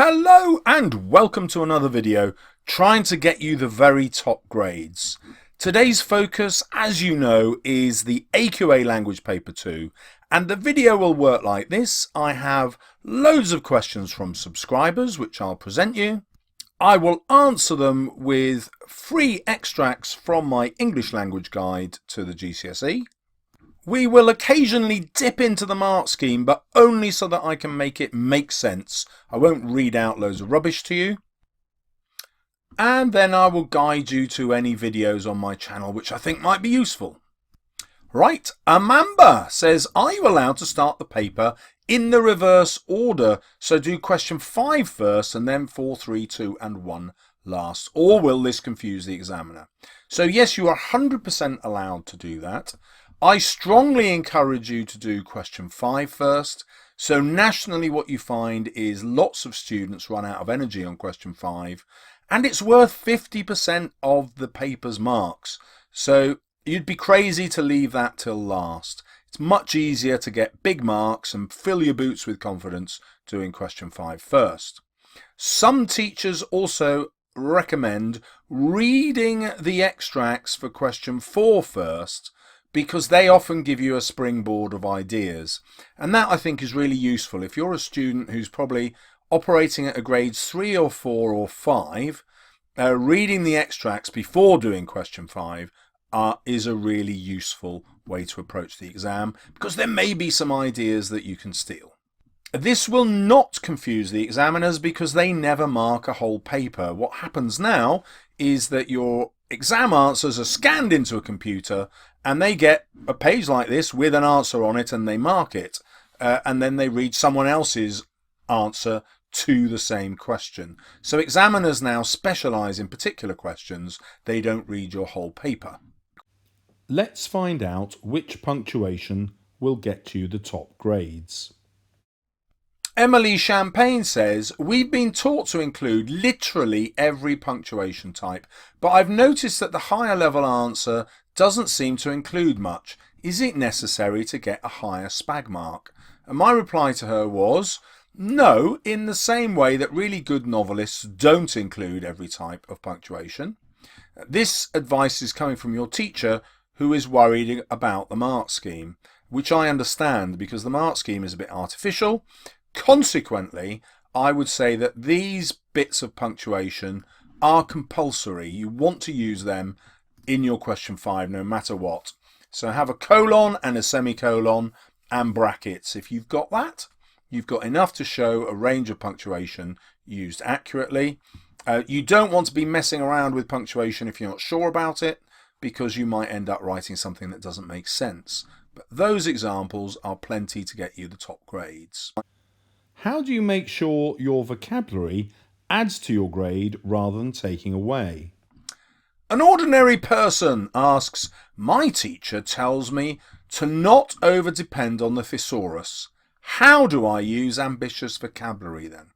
Hello and welcome to another video trying to get you the very top grades. Today's focus, as you know, is the AQA Language Paper 2, and the video will work like this. I have loads of questions from subscribers which I'll present you. I will answer them with free extracts from my English language guide to the GCSE. We will occasionally dip into the mark scheme, but only so that I can make it make sense. I won't read out loads of rubbish to you. And then I will guide you to any videos on my channel which I think might be useful. Right, Amamba says, are you allowed to start the paper in the reverse order? So do question 5 first and then 4, 3, 2 and 1 last. Or will this confuse the examiner? So yes, you are 100% allowed to do that. I strongly encourage you to do question 5 first. So nationally what you find is lots of students run out of energy on question 5 and it's worth 50% of the paper's marks. So you'd be crazy to leave that till last. It's much easier to get big marks and fill your boots with confidence doing question 5 first. Some teachers also recommend reading the extracts for question 4 first, because they often give you a springboard of ideas, and that I think is really useful. If you're a student who's probably operating at a grades 3 or 4 or 5, reading the extracts before doing question 5 is a really useful way to approach the exam, because there may be some ideas that you can steal. This will not confuse the examiners because they never mark a whole paper. What happens now is that your exam answers are scanned into a computer and they get a page like this with an answer on it and they mark it, and then they read someone else's answer to the same question. So examiners now specialise in particular questions. They don't read your whole paper. Let's find out which punctuation will get you the top grades. Emily Champagne says, we've been taught to include literally every punctuation type, but I've noticed that the higher level answer doesn't seem to include much. Is it necessary to get a higher SPAG mark? And my reply to her was, no, in the same way that really good novelists don't include every type of punctuation. This advice is coming from your teacher who is worried about the mark scheme, which I understand because the mark scheme is a bit artificial. Consequently, I would say that these bits of punctuation are compulsory. You want to use them in your question 5 no matter what. So have a colon and a semicolon and brackets. If you've got that, you've got enough to show a range of punctuation used accurately. You don't want to be messing around with punctuation if you're not sure about it, because you might end up writing something that doesn't make sense. But those examples are plenty to get you the top grades. How do you make sure your vocabulary adds to your grade rather than taking away? An ordinary person asks, my teacher tells me to not over-depend on the thesaurus. How do I use ambitious vocabulary then?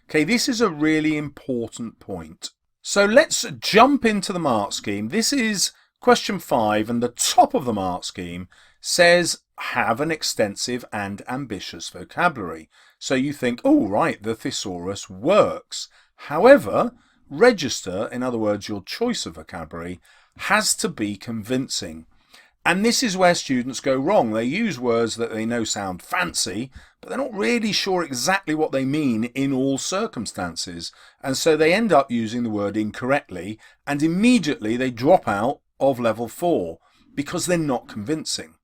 Okay, this is a really important point. So let's jump into the mark scheme. This is question 5 and the top of the mark scheme says have an extensive and ambitious vocabulary. So you think, oh right, the thesaurus works. However, register, in other words your choice of vocabulary, has to be convincing. And this is where students go wrong. They use words that they know sound fancy, but they're not really sure exactly what they mean in all circumstances. And so they end up using the word incorrectly, and immediately they drop out of level 4 because they're not convincing.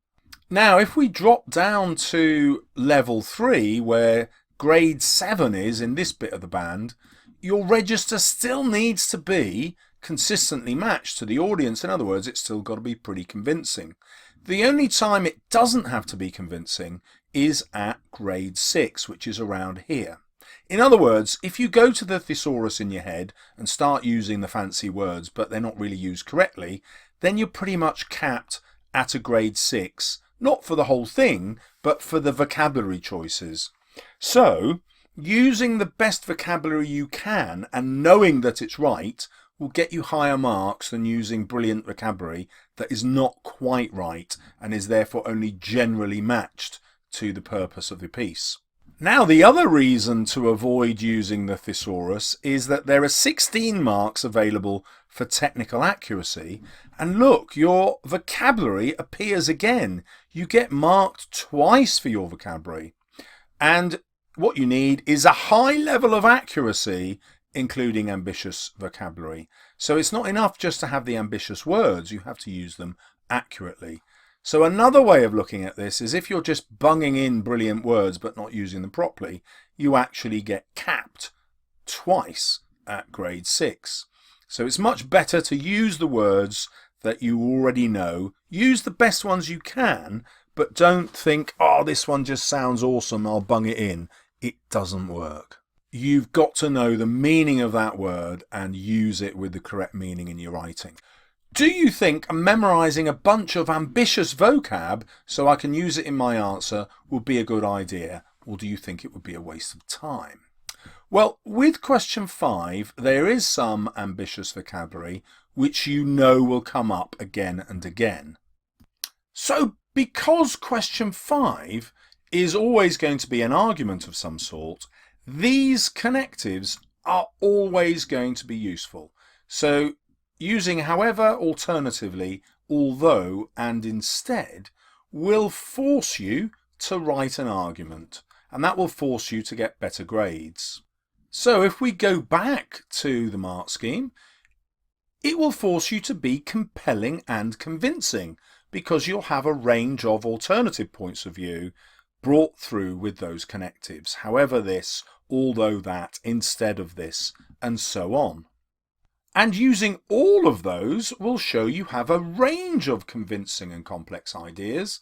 Now, if we drop down to level 3, where grade 7 is in this bit of the band, your register still needs to be consistently matched to the audience. In other words, it's still got to be pretty convincing. The only time it doesn't have to be convincing is at grade 6, which is around here. In other words, if you go to the thesaurus in your head and start using the fancy words, but they're not really used correctly, then you're pretty much capped at a grade 6, not for the whole thing, but for the vocabulary choices. So, using the best vocabulary you can and knowing that it's right will get you higher marks than using brilliant vocabulary that is not quite right and is therefore only generally matched to the purpose of the piece. Now, the other reason to avoid using the thesaurus is that there are 16 marks available for technical accuracy. And look, your vocabulary appears again. You get marked twice for your vocabulary. And what you need is a high level of accuracy, including ambitious vocabulary. So it's not enough just to have the ambitious words, you have to use them accurately. So another way of looking at this is if you're just bunging in brilliant words but not using them properly, you actually get capped twice at grade 6. So it's much better to use the words that you already know. Use the best ones you can, but don't think, oh, this one just sounds awesome, I'll bung it in. It doesn't work. You've got to know the meaning of that word and use it with the correct meaning in your writing. Do you think memorising a bunch of ambitious vocab so I can use it in my answer would be a good idea, or do you think it would be a waste of time? Well, with question 5, there is some ambitious vocabulary which you know will come up again and again. So because question 5 is always going to be an argument of some sort, these connectives are always going to be useful. So using however, alternatively, although, and instead will force you to write an argument, and that will force you to get better grades. So if we go back to the mark scheme, it will force you to be compelling and convincing because you'll have a range of alternative points of view brought through with those connectives. However this, although that, instead of this, and so on. And using all of those will show you have a range of convincing and complex ideas,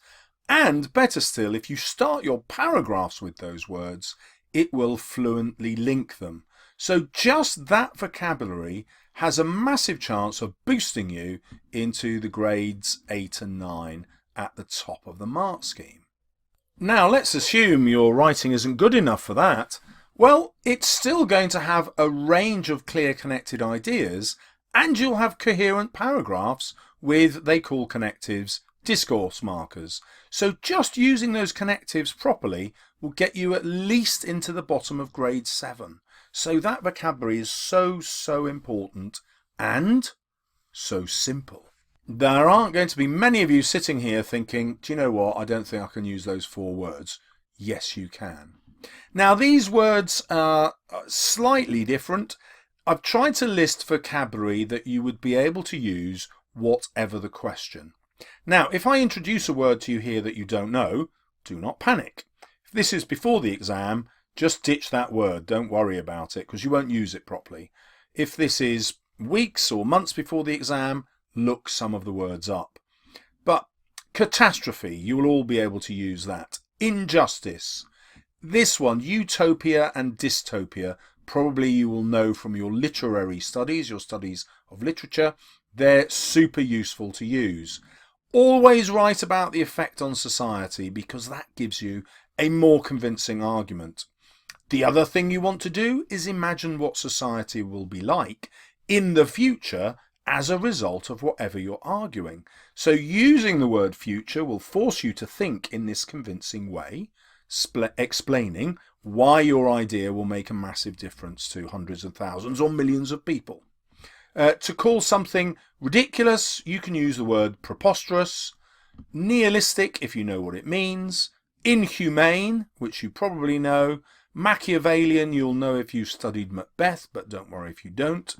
and better still, if you start your paragraphs with those words, it will fluently link them. So just that vocabulary has a massive chance of boosting you into the grades 8 and 9 at the top of the mark scheme. Now let's assume your writing isn't good enough for that. Well, it's still going to have a range of clear connected ideas, and you'll have coherent paragraphs with, they call connectives, discourse markers. So just using those connectives properly will get you at least into the bottom of grade 7. So that vocabulary is so important and so simple. There aren't going to be many of you sitting here thinking, do you know what, I don't think I can use those 4 words. Yes, you can. Now these words are slightly different. I've tried to list vocabulary that you would be able to use whatever the question. Now if I introduce a word to you here that you don't know, do not panic. If this is before the exam, just ditch that word, don't worry about it because you won't use it properly. If this is weeks or months before the exam, look some of the words up. But catastrophe, you will all be able to use that. Injustice. This one, utopia and dystopia, probably you will know from your literary studies, your studies of literature. They're super useful to use. Always write about the effect on society because that gives you a more convincing argument. The other thing you want to do is imagine what society will be like in the future as a result of whatever you're arguing. So using the word future will force you to think in this convincing way, explaining why your idea will make a massive difference to hundreds of thousands or millions of people. To call something ridiculous, you can use the word preposterous, nihilistic if you know what it means, inhumane, which you probably know, Machiavellian you'll know if you studied Macbeth, but don't worry if you don't.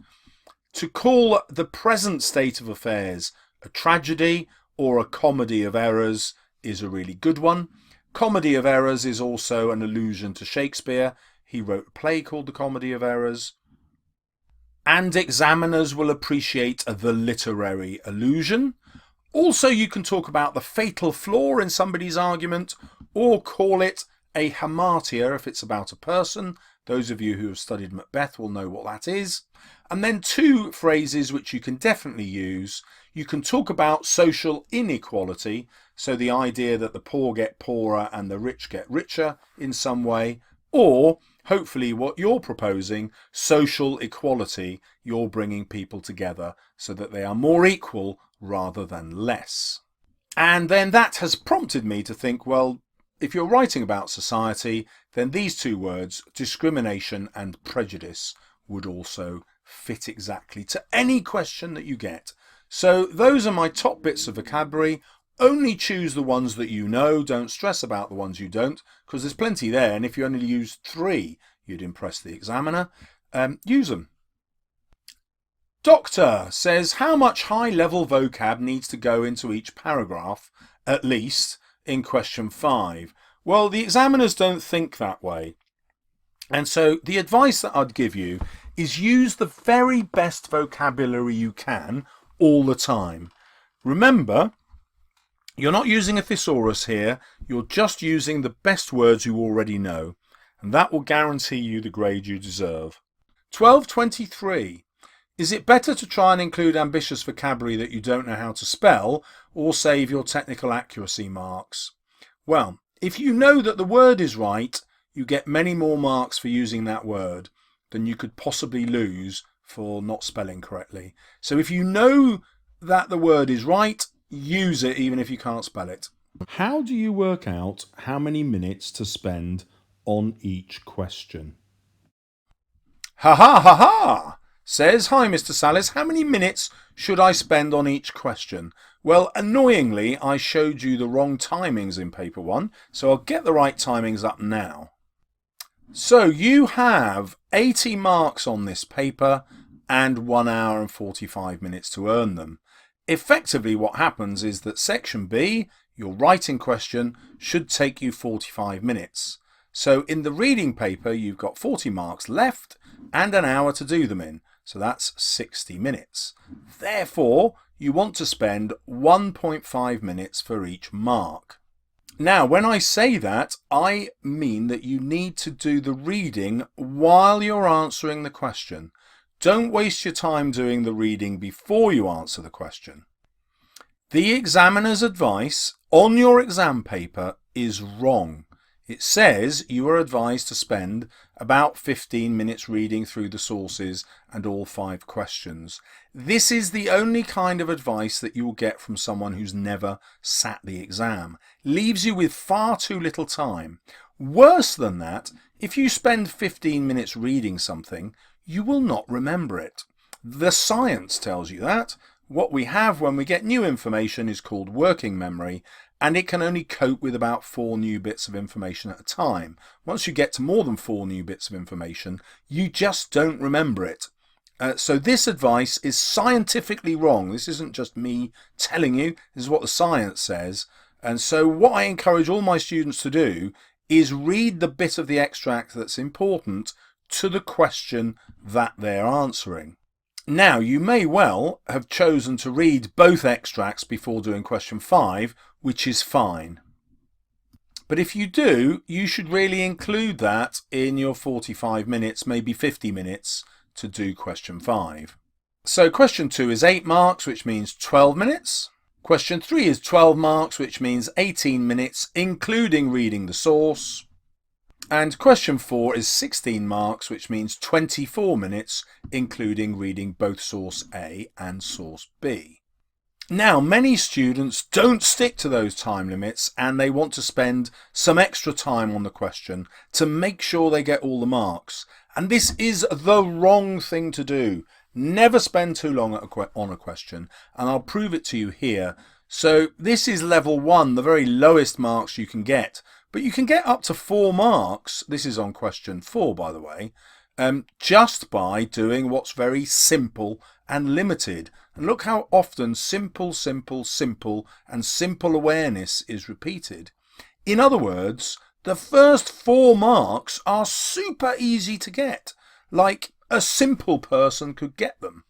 To call the present state of affairs a tragedy or a comedy of errors is a really good one. Comedy of Errors is also an allusion to Shakespeare. He wrote a play called The Comedy of Errors. And examiners will appreciate the literary allusion. Also, you can talk about the fatal flaw in somebody's argument or call it a hamartia if it's about a person. Those of you who have studied Macbeth will know what that is. And then 2 phrases which you can definitely use. You can talk about social inequality, so the idea that the poor get poorer and the rich get richer in some way, or hopefully what you're proposing, social equality, you're bringing people together so that they are more equal rather than less. And then that has prompted me to think, well, if you're writing about society, then these two words, discrimination and prejudice, would also fit exactly to any question that you get. So those are my top bits of vocabulary. Only choose the ones that you know. Don't stress about the ones you don't, because there's plenty there, and if you only use 3, you'd impress the examiner. Use them. Doctor says, how much high-level vocab needs to go into each paragraph, at least, in question 5? Well, the examiners don't think that way. And so the advice that I'd give you is use the very best vocabulary you can all the time. Remember, you're not using a thesaurus here, you're just using the best words you already know, and that will guarantee you the grade you deserve. 1223. Is it better to try and include ambitious vocabulary that you don't know how to spell, or save your technical accuracy marks? Well, if you know that the word is right, you get many more marks for using that word than you could possibly lose for not spelling correctly. So if you know that the word is right, use it even if you can't spell it. How do you work out how many minutes to spend on each question? Ha ha ha ha! Says, hi Mr. Salles, how many minutes should I spend on each question? Well, annoyingly, I showed you the wrong timings in paper 1, so I'll get the right timings up now. So you have 80 marks on this paper and 1 hour and 45 minutes to earn them. Effectively what happens is that section B, your writing question, should take you 45 minutes. So in the reading paper you've got 40 marks left and an hour to do them in. So that's 60 minutes. Therefore, you want to spend 1.5 minutes for each mark. Now, when I say that, I mean that you need to do the reading while you're answering the question. Don't waste your time doing the reading before you answer the question. The examiner's advice on your exam paper is wrong. It says you are advised to spend about 15 minutes reading through the sources and all 5 questions. This is the only kind of advice that you will get from someone who's never sat the exam. Leaves you with far too little time. Worse than that, if you spend 15 minutes reading something, you will not remember it. The science tells you that. What we have when we get new information is called working memory, and it can only cope with about 4 new bits of information at a time. Once you get to more than 4 new bits of information, you just don't remember it. So this advice is scientifically wrong. This isn't just me telling you, this is what the science says. And so what I encourage all my students to do is read the bit of the extract that's important to the question that they're answering. Now, you may well have chosen to read both extracts before doing question 5, which is fine. But if you do, you should really include that in your 45 minutes, maybe 50 minutes to do question 5. So question 2 is 8 marks, which means 12 minutes. Question 3 is 12 marks, which means 18 minutes, including reading the source. And question 4 is 16 marks, which means 24 minutes, including reading both source A and source B. Now, many students don't stick to those time limits and they want to spend some extra time on the question to make sure they get all the marks. And this is the wrong thing to do. Never spend too long on a question, and I'll prove it to you here. So this is level 1, the very lowest marks you can get. But you can get up to 4 marks, this is on question 4 by the way, just by doing what's very simple and limited. And look how often simple, simple, simple and simple awareness is repeated. In other words, the first 4 marks are super easy to get, like a simple person could get them.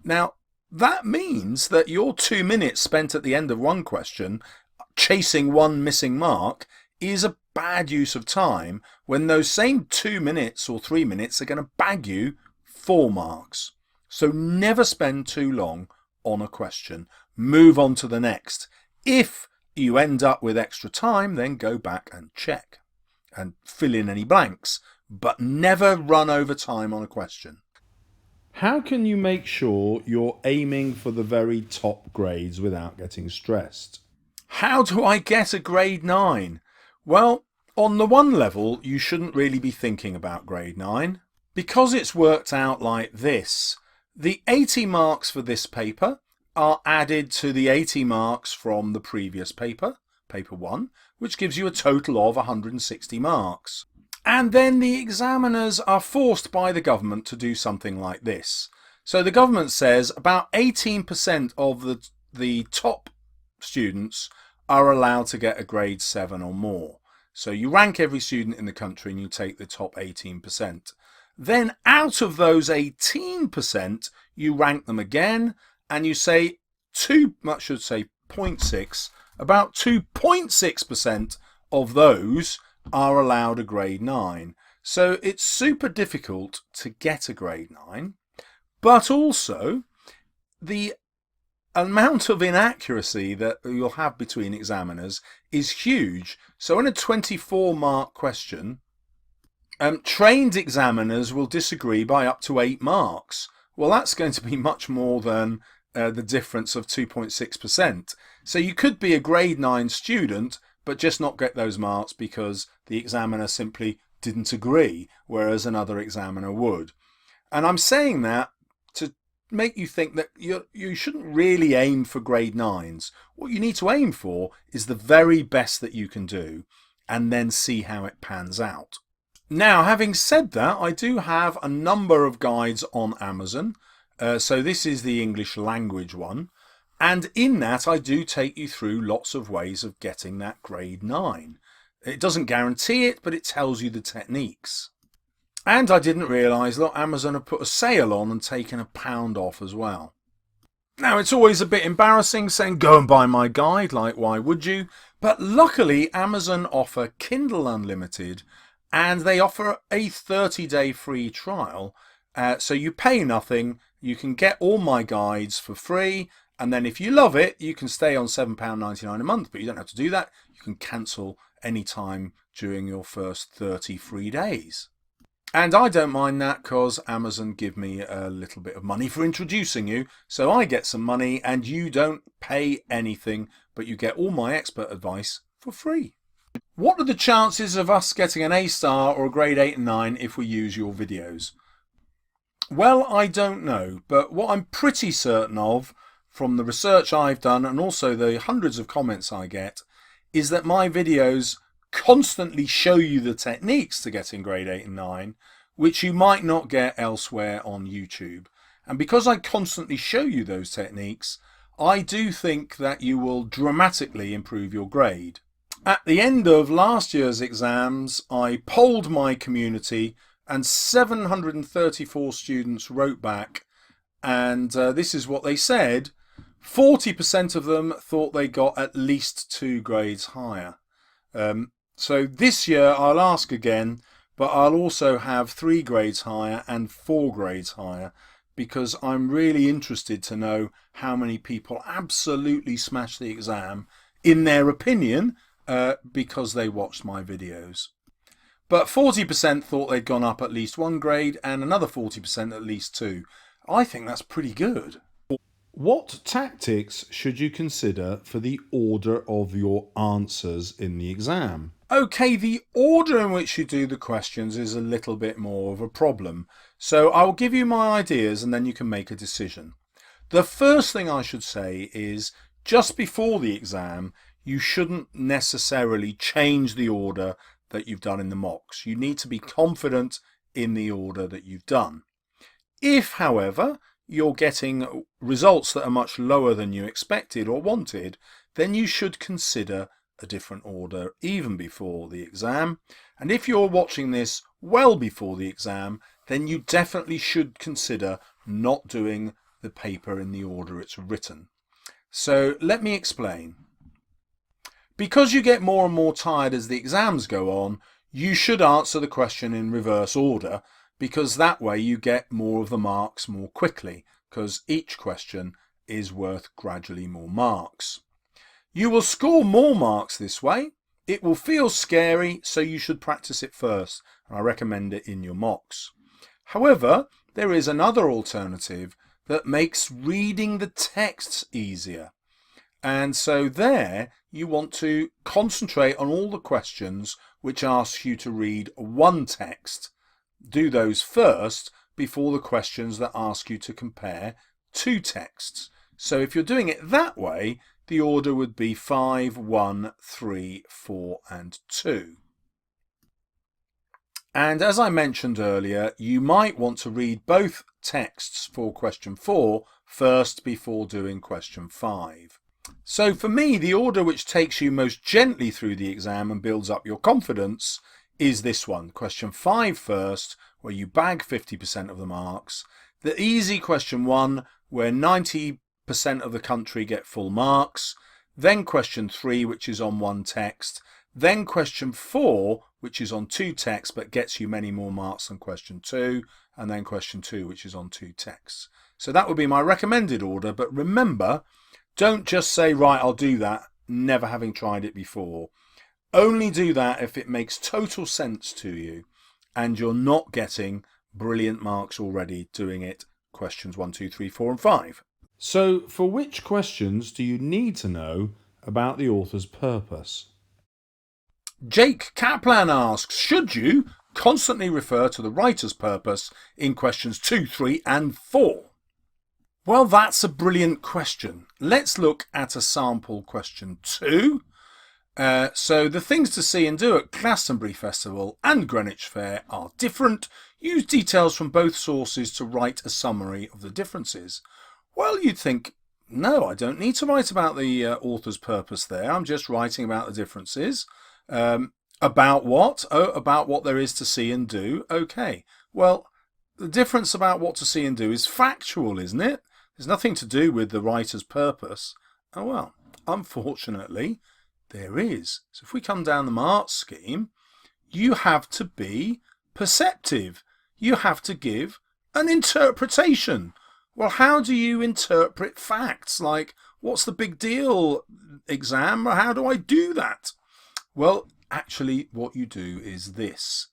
Now, that means that your 2 minutes spent at the end of one question chasing one missing mark is a bad use of time when those same 2 minutes or 3 minutes are going to bag you 4 marks. So never spend too long on a question. Move on to the next. If you end up with extra time, then go back and check and fill in any blanks, but never run over time on a question. How can you make sure you're aiming for the very top grades without getting stressed? How do I get a grade 9? Well, on the one level, you shouldn't really be thinking about grade 9 because it's worked out like this. The 80 marks for this paper are added to the 80 marks from the previous paper, paper 1, which gives you a total of 160 marks. And then the examiners are forced by the government to do something like this. So the government says about 18% of the top students are allowed to get a grade 7 or more. So you rank every student in the country and you take the top 18%. Then out of those 18%, you rank them again and you say 0.6, about 2.6% of those are allowed a grade 9. So it's super difficult to get a grade 9, but also the amount of inaccuracy that you'll have between examiners is huge. So in a 24-mark question, trained examiners will disagree by up to 8 marks. Well, that's going to be much more than the difference of 2.6%. So you could be a grade 9 student but just not get those marks because the examiner simply didn't agree, whereas another examiner would. And I'm saying that to make you think that you shouldn't really aim for grade 9s. What you need to aim for is the very best that you can do and then see how it pans out. Now, having said that, I do have a number of guides on Amazon. So this is the English language one. And in that, I do take you through lots of ways of getting that grade 9. It doesn't guarantee it, but it tells you the techniques. And I didn't realise that Amazon have put a sale on and taken £1 off as well. Now, it's always a bit embarrassing saying go and buy my guide, like why would you? But luckily, Amazon offer Kindle Unlimited and they offer a 30-day free trial. So you pay nothing, you can get all my guides for free. And then if you love it, you can stay on £7.99 a month, but you don't have to do that. You can cancel any time during your first 30 free days. And I don't mind that because Amazon give me a little bit of money for introducing you. So I get some money and you don't pay anything, but you get all my expert advice for free. What are the chances of us getting an A star or a grade 8 and 9 if we use your videos? Well, I don't know, but what I'm pretty certain of from the research I've done and also the hundreds of comments I get is that my videos constantly show you the techniques to getting grade 8 and 9, which you might not get elsewhere on YouTube. And because I constantly show you those techniques, I do think that you will dramatically improve your grade. At the end of last year's exams, I polled my community and 734 students wrote back, and this is what they said. 40% of them thought they got at least 2 grades higher. So this year I'll ask again, but I'll also have 3 grades higher and 4 grades higher because I'm really interested to know how many people absolutely smash the exam in their opinion because they watched my videos. But 40% thought they'd gone up at least 1 grade and another 40% at least 2. I think that's pretty good. What tactics should you consider for the order of your answers in the exam? Okay, the order in which you do the questions is a little bit more of a problem. So I'll give you my ideas and then you can make a decision. The first thing I should say is just before the exam, you shouldn't necessarily change the order that you've done in the mocks. You need to be confident in the order that you've done. If, however, you're getting results that are much lower than you expected or wanted, then you should consider a different order even before the exam. And if you're watching this well before the exam, then you definitely should consider not doing the paper in the order it's written. So let me explain. Because you get more and more tired as the exams go on, you should answer the question in reverse order, because that way you get more of the marks more quickly, because each question is worth gradually more marks. You will score more marks this way. It will feel scary, so you should practice it first, and I recommend it in your mocks. However, there is another alternative that makes reading the texts easier. And so there you want to concentrate on all the questions which ask you to read one text. Do those first before the questions that ask you to compare two texts. So if you're doing it that way, the order would be 5, 1, 3, 4 and 2. And as I mentioned earlier, you might want to read both texts for question 4 first before doing question 5. So for me, the order which takes you most gently through the exam and builds up your confidence is this one. Question 5 first, where you bag 50% of the marks. The easy question 1, where 90% of the country get full marks. Then question 3, which is on one text. Then question 4, which is on two texts but gets you many more marks than question 2. And then question 2, which is on two texts. So that would be my recommended order. But remember, don't just say, right, I'll do that, never having tried it before. Only do that if it makes total sense to you and you're not getting brilliant marks already doing it questions 1, 2, 3, 4 and 5. So for which questions do you need to know about the author's purpose? Jake Kaplan asks, should you constantly refer to the writer's purpose in questions 2, 3 and 4? Well, that's a brilliant question. Let's look at a sample question 2. So the things to see and do at Glastonbury Festival and Greenwich Fair are different. Use details from both sources to write a summary of the differences. Well, you'd think, no, I don't need to write about the author's purpose there. I'm just writing about the differences. About what? Oh, about what there is to see and do. Okay. Well, the difference about what to see and do is factual, isn't it? There's nothing to do with the writer's purpose. Oh well, unfortunately, there is. So if we come down the mark scheme, you have to be perceptive. You have to give an interpretation. Well, how do you interpret facts? Like, what's the big deal, exam? How do I do that? Well, actually, what you do is this.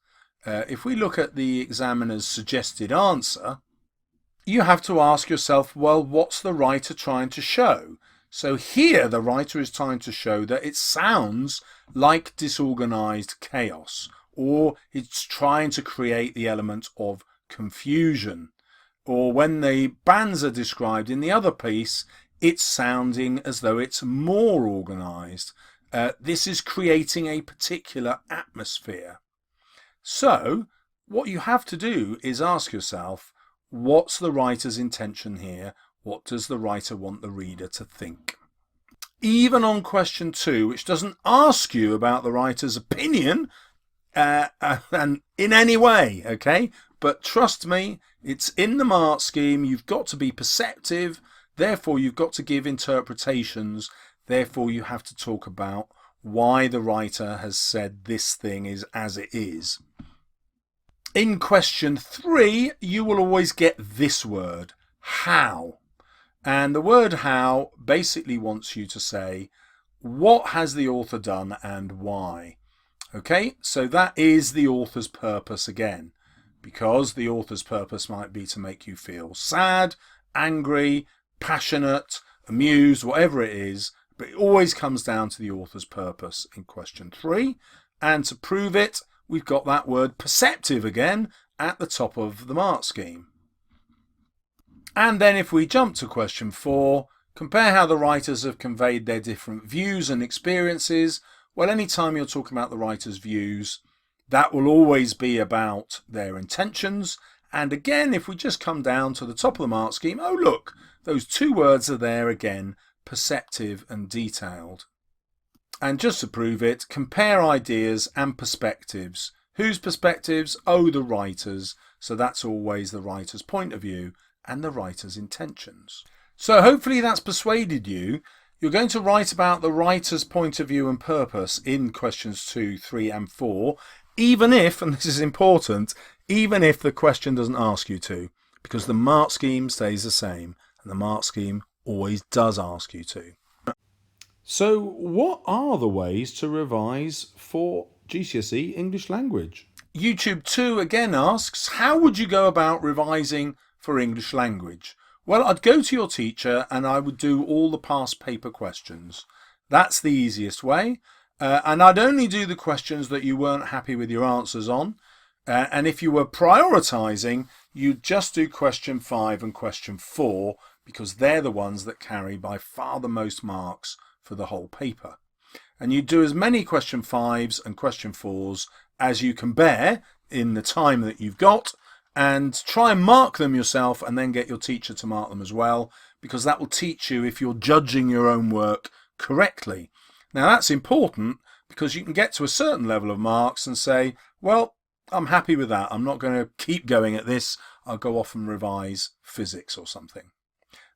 If we look at the examiner's suggested answer, you have to ask yourself, well, what's the writer trying to show? So here the writer is trying to show that it sounds like disorganized chaos, or it's trying to create the element of confusion. Or when the bands are described in the other piece, it's sounding as though it's more organized. This is creating a particular atmosphere. So what you have to do is ask yourself, what's the writer's intention here? What does the writer want the reader to think? Even on question 2, which doesn't ask you about the writer's opinion and in any way, okay? But trust me, it's in the mark scheme. You've got to be perceptive. Therefore, you've got to give interpretations. Therefore, you have to talk about why the writer has said this thing is as it is. In question 3, you will always get this word, how. And the word how basically wants you to say, what has the author done and why? Okay, so that is the author's purpose again, because the author's purpose might be to make you feel sad, angry, passionate, amused, whatever it is, but it always comes down to the author's purpose in question 3. And to prove it, we've got that word perceptive again at the top of the mark scheme. And then if we jump to question 4, compare how the writers have conveyed their different views and experiences. Well, anytime you're talking about the writer's views, that will always be about their intentions. And again, if we just come down to the top of the mark scheme, oh look, those 2 words are there again, perceptive and detailed. And just to prove it, compare ideas and perspectives. Whose perspectives? Oh, the writer's. So that's always the writer's point of view and the writer's intentions. So hopefully that's persuaded you. You're going to write about the writer's point of view and purpose in questions 2, 3 and 4, even if, and this is important, even if the question doesn't ask you to, because the mark scheme stays the same and the mark scheme always does ask you to. So what are the ways to revise for GCSE English language? YouTube 2 again asks, how would you go about revising for English language? Well, I'd go to your teacher and I would do all the past paper questions. That's the easiest way. And I'd only do the questions that you weren't happy with your answers on. And if you were prioritising, you'd just do question 5 and question 4 because they're the ones that carry by far the most marks for the whole paper. And you do as many question 5s and question 4s as you can bear in the time that you've got, and try and mark them yourself and then get your teacher to mark them as well, because that will teach you if you're judging your own work correctly. Now that's important because you can get to a certain level of marks and say, well, I'm happy with that. I'm not going to keep going at this. I'll go off and revise physics or something.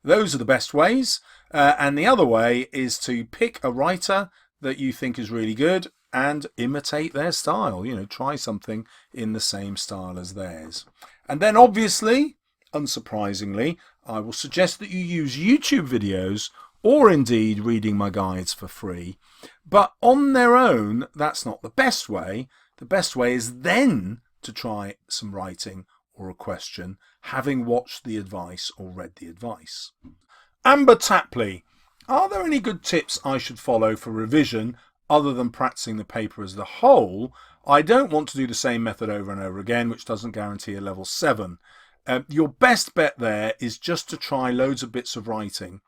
Those are the best ways. And the other way is to pick a writer that you think is really good and imitate their style. You know, try something in the same style as theirs. And then obviously, unsurprisingly, I will suggest that you use YouTube videos or indeed reading my guides for free. But on their own, that's not the best way. The best way is then to try some writing or a question, having watched the advice or read the advice. Amber Tapley, are there any good tips I should follow for revision other than practicing the paper as a whole? I don't want to do the same method over and over again, which doesn't guarantee a level 7. Your best bet there is just to try loads of bits of writing.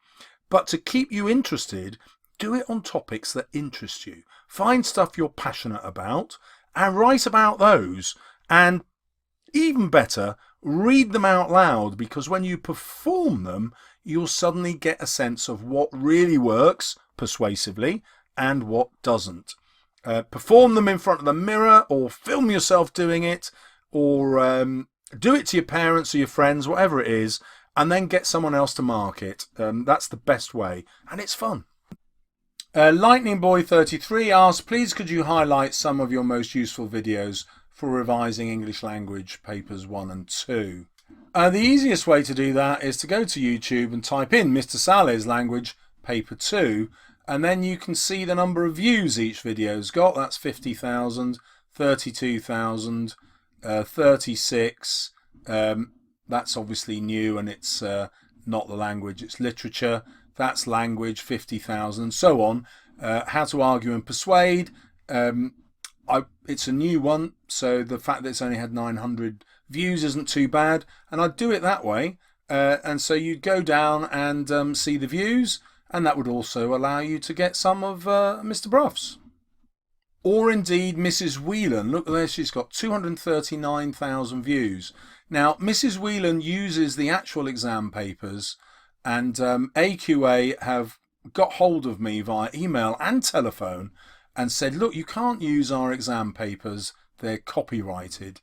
But to keep you interested, do it on topics that interest you. Find stuff you're passionate about and write about those. And even better, read them out loud, because when you perform them, you'll suddenly get a sense of what really works persuasively and what doesn't. Perform them in front of the mirror, or film yourself doing it, or do it to your parents or your friends, whatever it is, and then get someone else to mark it. That's the best way, and it's fun. Lightning Boy 33 asks, please could you highlight some of your most useful videos for revising English language papers 1 and 2? The easiest way to do that is to go to YouTube and type in Mr. Salles language paper 2, and then you can see the number of views each video's got. That's 50,000, 32,000, 36. That's obviously new, and it's not the language, it's literature. That's language, 50,000, and so on. How to argue and persuade. It's a new one, so the fact that it's only had 900 views isn't too bad, and I'd do it that way. And so you'd go down and see the views, and that would also allow you to get some of Mr. Bruff's. Or indeed Mrs. Whelan. Look there, she's got 239,000 views. Now, Mrs. Whelan uses the actual exam papers, and AQA have got hold of me via email and telephone and said, look, you can't use our exam papers, they're copyrighted.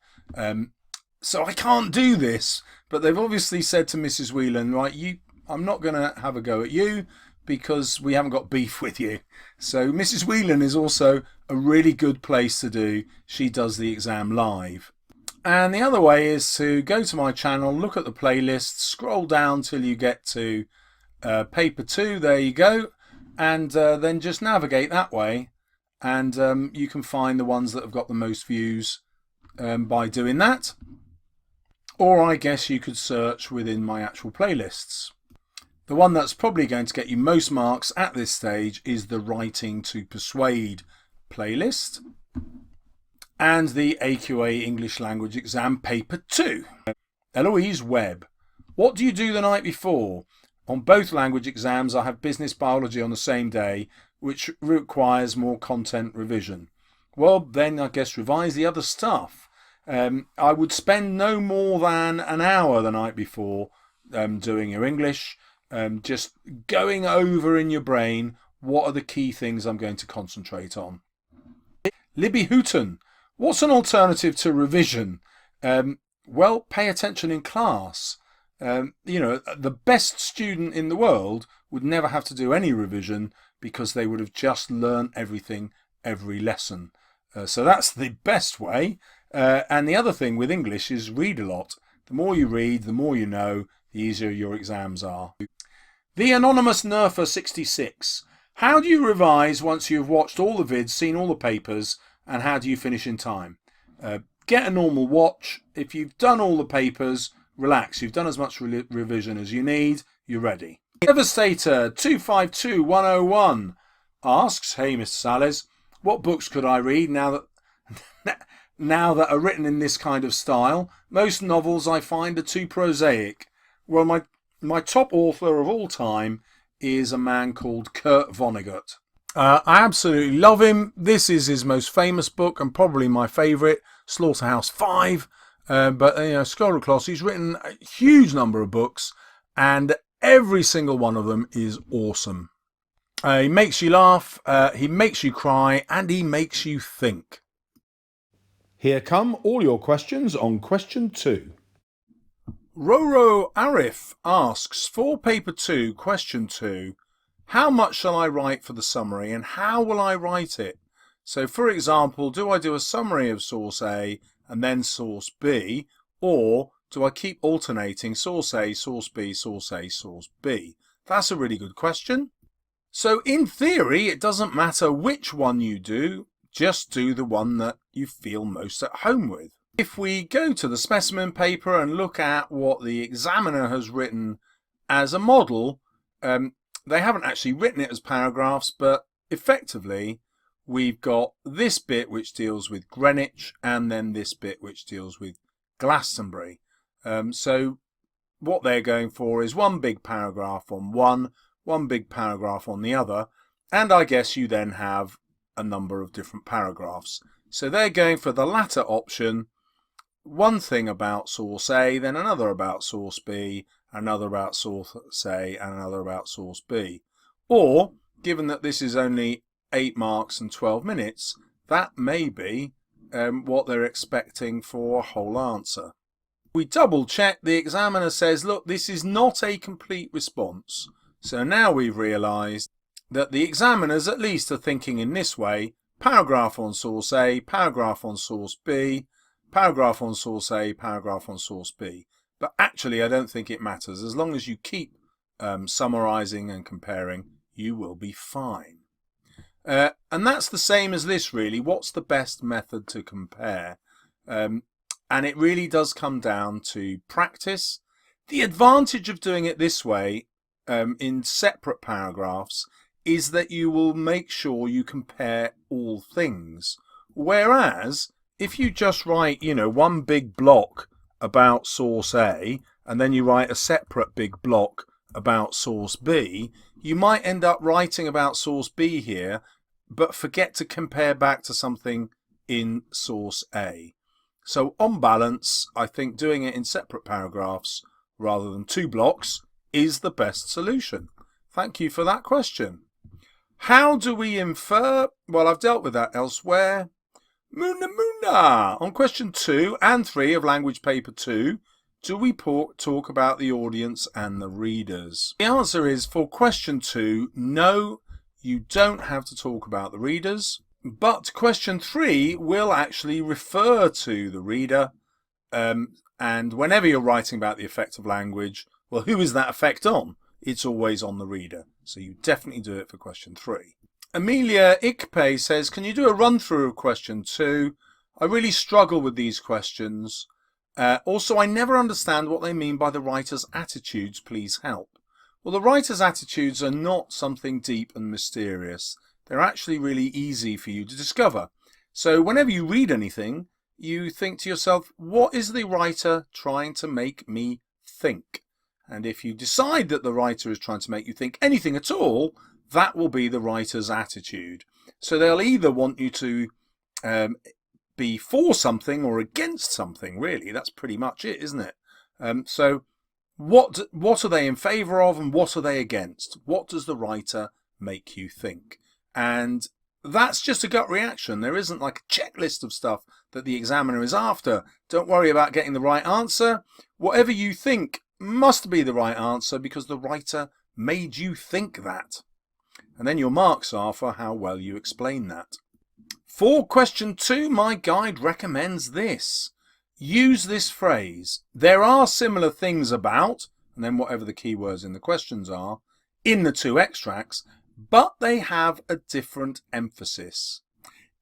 So I can't do this. But they've obviously said to Mrs. Whelan, right, I'm not going to have a go at you because we haven't got beef with you. So Mrs. Whelan is also a really good place to do. She does the exam live. And the other way is to go to my channel, look at the playlist, scroll down till you get to paper 2, there you go, and then just navigate that way, and you can find the ones that have got the most views by doing that. Or I guess you could search within my actual playlists. The one that's probably going to get you most marks at this stage is the Writing to Persuade playlist and the AQA English Language Exam Paper 2. Eloise Webb. What do you do the night before? On both language exams I have business biology on the same day, which requires more content revision. Well, then I guess revise the other stuff. I would spend no more than an hour the night before doing your English, just going over in your brain what are the key things I'm going to concentrate on. Libby Hooton. What's an alternative to revision? Well, pay attention in class. The best student in the world would never have to do any revision because they would have just learned everything every lesson. So that's the best way. And the other thing with English is read a lot. The more you read, the more you know, the easier your exams are. The Anonymous Nerfer 66. How do you revise once you've watched all the vids, seen all the papers, and how do you finish in time? Get a normal watch. If you've done all the papers, relax, you've done as much revision as you need, you're ready. Devastator 252101 asks, hey Mr. Salles, what books could I read now that are written in this kind of style? Most novels I find are too prosaic. Well, my top author of all time is a man called Kurt Vonnegut. I absolutely love him. This is his most famous book and probably my favourite, Slaughterhouse-Five. But you know, scroll across, he's written a huge number of books, and every single one of them is awesome. He makes you laugh, he makes you cry, and he makes you think. Here come all your questions on question 2. Roro Arif asks, for paper 2, question 2, how much shall I write for the summary and how will I write it? So for example, do I do a summary of source A and then source B, or do I keep alternating source A, source B, source A, source B? That's a really good question. So in theory, it doesn't matter which one you do, just do the one that you feel most at home with. If we go to the specimen paper and look at what the examiner has written as a model, they haven't actually written it as paragraphs, but effectively we've got this bit which deals with Greenwich and then this bit which deals with Glastonbury. So what they're going for is one big paragraph on one big paragraph on the other, and I guess you then have a number of different paragraphs. So they're going for the latter option, one thing about source A, then another about source B, another about source A, and another about source B. Or, given that this is only 8 marks and 12 minutes, that may be what they're expecting for a whole answer. We double check, the examiner says, look, this is not a complete response. So now we've realised that the examiners at least are thinking in this way: paragraph on source A, paragraph on source B, paragraph on source A, paragraph on source B. But actually I don't think it matters. As long as you keep summarising and comparing, you will be fine. And that's the same as this really. What's the best method to compare? And it really does come down to practice. The advantage of doing it this way in separate paragraphs is that you will make sure you compare all things. Whereas if you just write, you know, one big block about source A and then you write a separate big block about source B, you might end up writing about source B here but forget to compare back to something in source A. So on balance, I think doing it in separate paragraphs rather than 2 blocks is the best solution. Thank you for that question. How do we infer? Well, I've dealt with that elsewhere. Muna! On question 2 and 3 of language paper 2, do we talk about the audience and the readers? The answer is, for question 2, no, you don't have to talk about the readers. But question 3 will actually refer to the reader. And whenever you're writing about the effect of language, well, who is that effect on? It's always on the reader. So you definitely do it for question 3. Amelia Ikpe says, can you do a run through of question 2? I really struggle with these questions. Also, I never understand what they mean by the writer's attitudes. Please help. Well, the writer's attitudes are not something deep and mysterious. They're actually really easy for you to discover. So whenever you read anything, you think to yourself, what is the writer trying to make me think? And if you decide that the writer is trying to make you think anything at all, that will be the writer's attitude. So they'll either want you to be for something or against something, really. That's pretty much it, isn't it? So what are they in favour of and what are they against? What does the writer make you think? And that's just a gut reaction. There isn't like a checklist of stuff that the examiner is after. Don't worry about getting the right answer. Whatever you think must be the right answer because the writer made you think that. And then your marks are for how well you explain that. For question 2, my guide recommends this. Use this phrase. There are similar things about, and then whatever the keywords in the questions are, in the 2 extracts, but they have a different emphasis.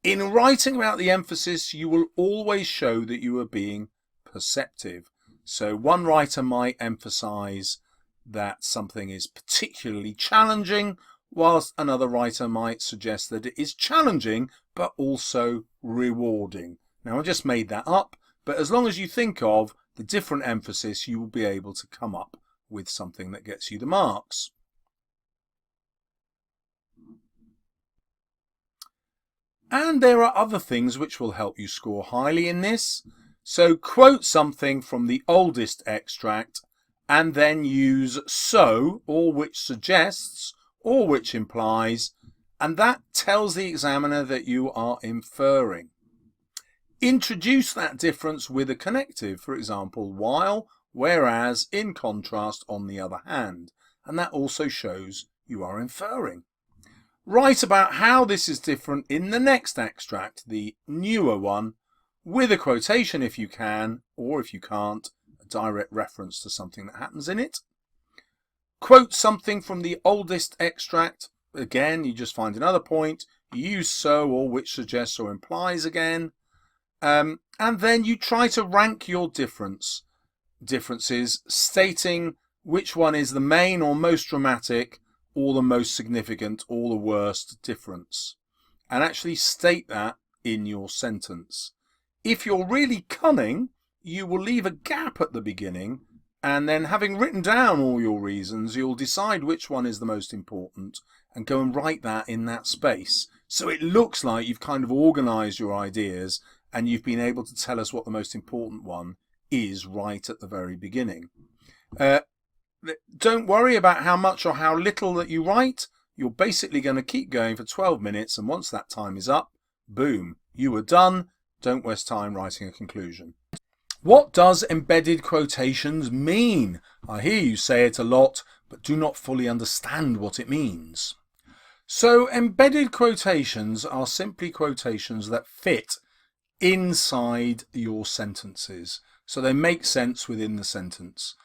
In writing about the emphasis, you will always show that you are being perceptive. So one writer might emphasize that something is particularly challenging, whilst another writer might suggest that it is challenging but also rewarding. Now I just made that up, but as long as you think of the different emphasis, you will be able to come up with something that gets you the marks. And there are other things which will help you score highly in this. So quote something from the oldest extract and then use so, or which suggests, or which implies, and that tells the examiner that you are inferring. Introduce that difference with a connective, for example, while, whereas, in contrast, on the other hand, and that also shows you are inferring. Write about how this is different in the next extract, the newer one, with a quotation if you can, or if you can't, a direct reference to something that happens in it. Quote something from the oldest extract. Again, you just find another point. You use so or which suggests or implies again. And then you try to rank your differences, stating which one is the main or most dramatic, or the most significant, or the worst difference. And actually state that in your sentence. If you're really cunning, you will leave a gap at the beginning, and then having written down all your reasons, you'll decide which one is the most important and go and write that in that space. So it looks like you've kind of organised your ideas and you've been able to tell us what the most important one is right at the very beginning. Don't worry about how much or how little that you write. You're basically going to keep going for 12 minutes, and once that time is up, boom, you are done. Don't waste time writing a conclusion. What does embedded quotations mean? I hear you say it a lot, but do not fully understand what it means. So embedded quotations are simply quotations that fit inside your sentences. So they make sense within the sentence.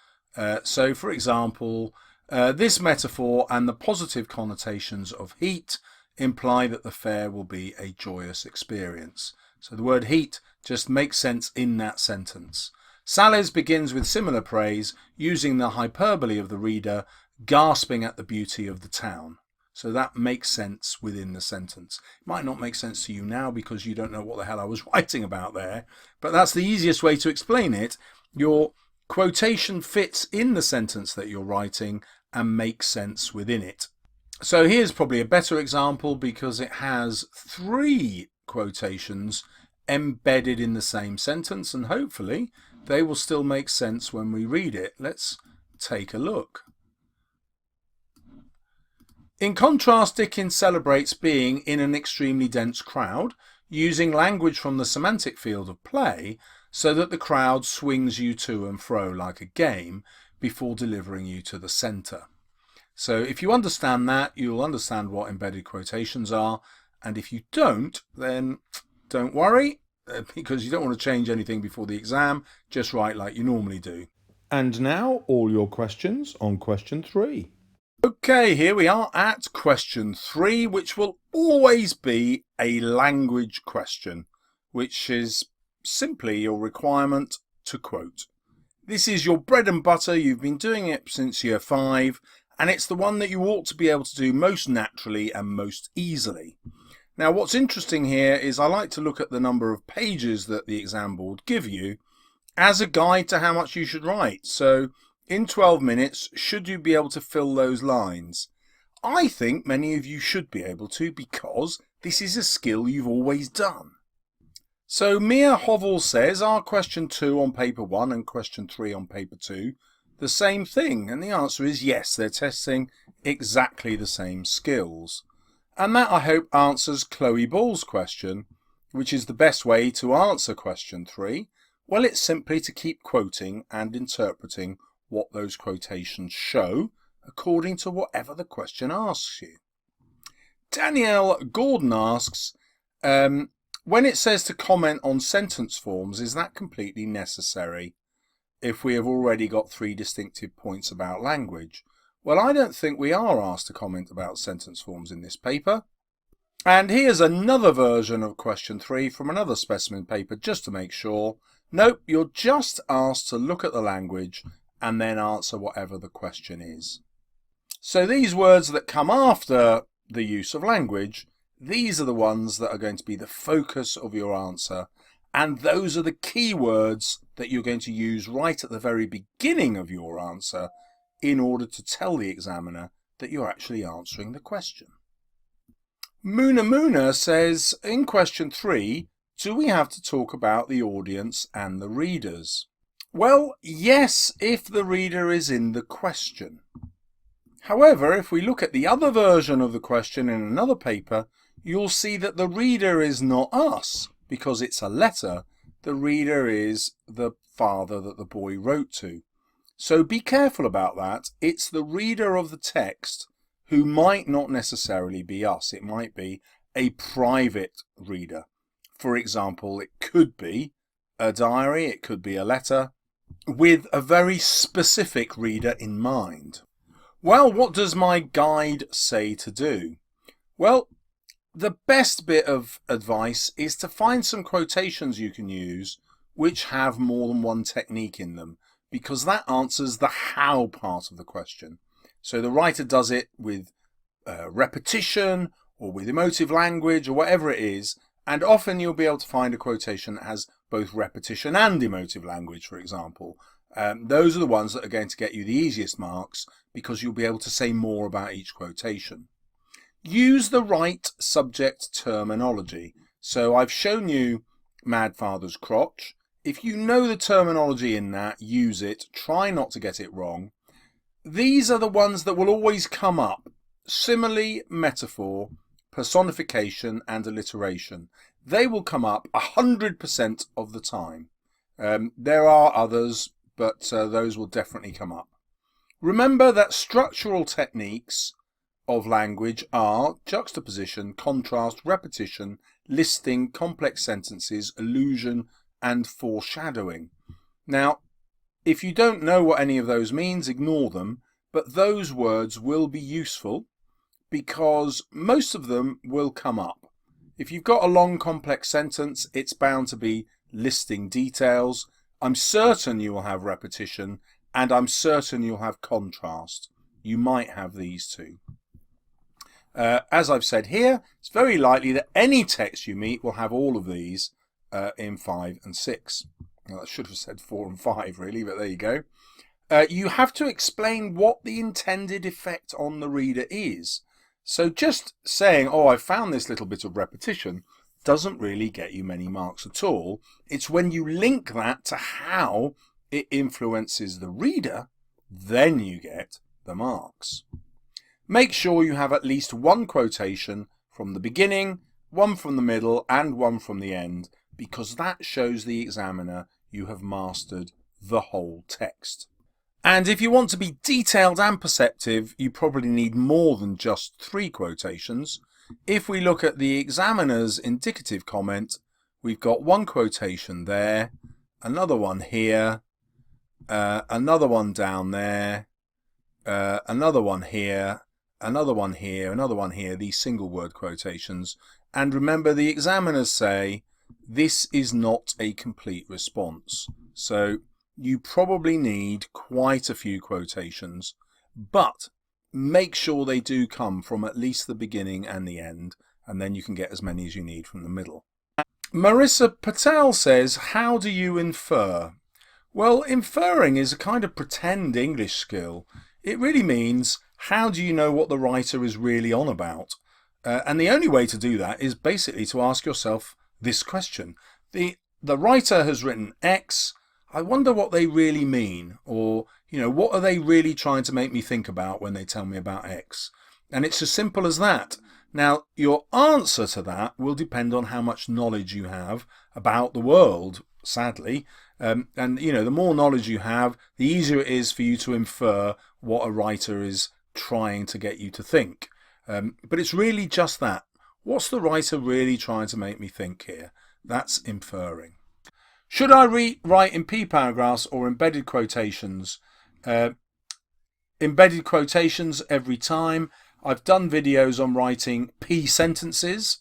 So for example, this metaphor and the positive connotations of heat imply that the fair will be a joyous experience. So the word heat just makes sense in that sentence. Salles begins with similar praise, using the hyperbole of the reader gasping at the beauty of the town. So that makes sense within the sentence. It might not make sense to you now because you don't know what the hell I was writing about there, but that's the easiest way to explain it. Your quotation fits in the sentence that you're writing and makes sense within it. So here's probably a better example because it has 3 quotations embedded in the same sentence, and hopefully they will still make sense when we read it. Let's take a look. In contrast, Dickens celebrates being in an extremely dense crowd, using language from the semantic field of play so that the crowd swings you to and fro like a game before delivering you to the centre. So if you understand that, you'll understand what embedded quotations are, and if you don't, then don't worry, because you don't want to change anything before the exam. Just write like you normally do. And now all your questions on question 3. Okay, here we are at question 3, which will always be a language question, which is simply your requirement to quote. This is your bread and butter. You've been doing it since year 5, and it's the one that you ought to be able to do most naturally and most easily. Now, what's interesting here is I like to look at the number of pages that the exam board give you as a guide to how much you should write. So in 12 minutes, should you be able to fill those lines? I think many of you should be able to, because this is a skill you've always done. So Mia Hovel says, are question 2 on paper 1 and question 3 on paper 2 the same thing? And the answer is yes, they're testing exactly the same skills. And that, I hope, answers Chloe Ball's question, which is the best way to answer question 3. Well, it's simply to keep quoting and interpreting what those quotations show according to whatever the question asks you. Danielle Gordon asks, when it says to comment on sentence forms, is that completely necessary if we have already got 3 distinctive points about language? Well, I don't think we are asked to comment about sentence forms in this paper. And here's another version of question 3 from another specimen paper, just to make sure. Nope, you're just asked to look at the language and then answer whatever the question is. So these words that come after the use of language, these are the ones that are going to be the focus of your answer, and those are the key words that you're going to use right at the very beginning of your answer in order to tell the examiner that you're actually answering the question. Muna says, in question 3, do we have to talk about the audience and the readers? Well, yes, if the reader is in the question. However, if we look at the other version of the question in another paper, you'll see that the reader is not us, because it's a letter. The reader is the father that the boy wrote to. So be careful about that. It's the reader of the text who might not necessarily be us. It might be a private reader. For example, it could be a diary, it could be a letter, with a very specific reader in mind. Well, what does my guide say to do? Well, the best bit of advice is to find some quotations you can use which have more than one technique in them, because that answers the how part of the question. So the writer does it with repetition or with emotive language or whatever it is, and often you'll be able to find a quotation that has both repetition and emotive language, for example. Those are the ones that are going to get you the easiest marks because you'll be able to say more about each quotation. Use the right subject terminology. So I've shown you Mad Father's Crotch. If you know the terminology in that, use it. Try not to get it wrong. These are the ones that will always come up. Simile, metaphor, personification and alliteration. They will come up 100% of the time. There are others, but those will definitely come up. Remember that structural techniques of language are juxtaposition, contrast, repetition, listing, complex sentences, allusion, and foreshadowing. Now, if you don't know what any of those means, ignore them, but those words will be useful because most of them will come up. If you've got a long, complex sentence, it's bound to be listing details. I'm certain you will have repetition, and I'm certain you'll have contrast. You might have these two. As I've said here, it's very likely that any text you meet will have all of these in 5 and 6. Well, I should have said 4 and 5 really, but there you go. You have to explain what the intended effect on the reader is. So just saying, oh, I found this little bit of repetition, doesn't really get you many marks at all. It's when you link that to how it influences the reader, then you get the marks. Make sure you have at least one quotation from the beginning, one from the middle, and one from the end, because that shows the examiner you have mastered the whole text. And if you want to be detailed and perceptive, you probably need more than just 3 quotations. If we look at the examiner's indicative comment, we've got one quotation there, another one here, another one down there, another one here, another one here, another one here, these single word quotations. And remember, the examiners say this is not a complete response. So you probably need quite a few quotations, but make sure they do come from at least the beginning and the end, and then you can get as many as you need from the middle. Marissa Patel says, how do you infer? Well, inferring is a kind of pretend English skill. It really means, how do you know what the writer is really on about? And the only way to do that is basically to ask yourself this question. The writer has written X. I wonder what they really mean, or, what are they really trying to make me think about when they tell me about X? And it's as simple as that. Now, your answer to that will depend on how much knowledge you have about the world, sadly. And, the more knowledge you have, the easier it is for you to infer what a writer is trying to get you to think. But it's really just that. What's the writer really trying to make me think here? That's inferring. Should I write in P paragraphs or embedded quotations? Embedded quotations every time. I've done videos on writing P sentences.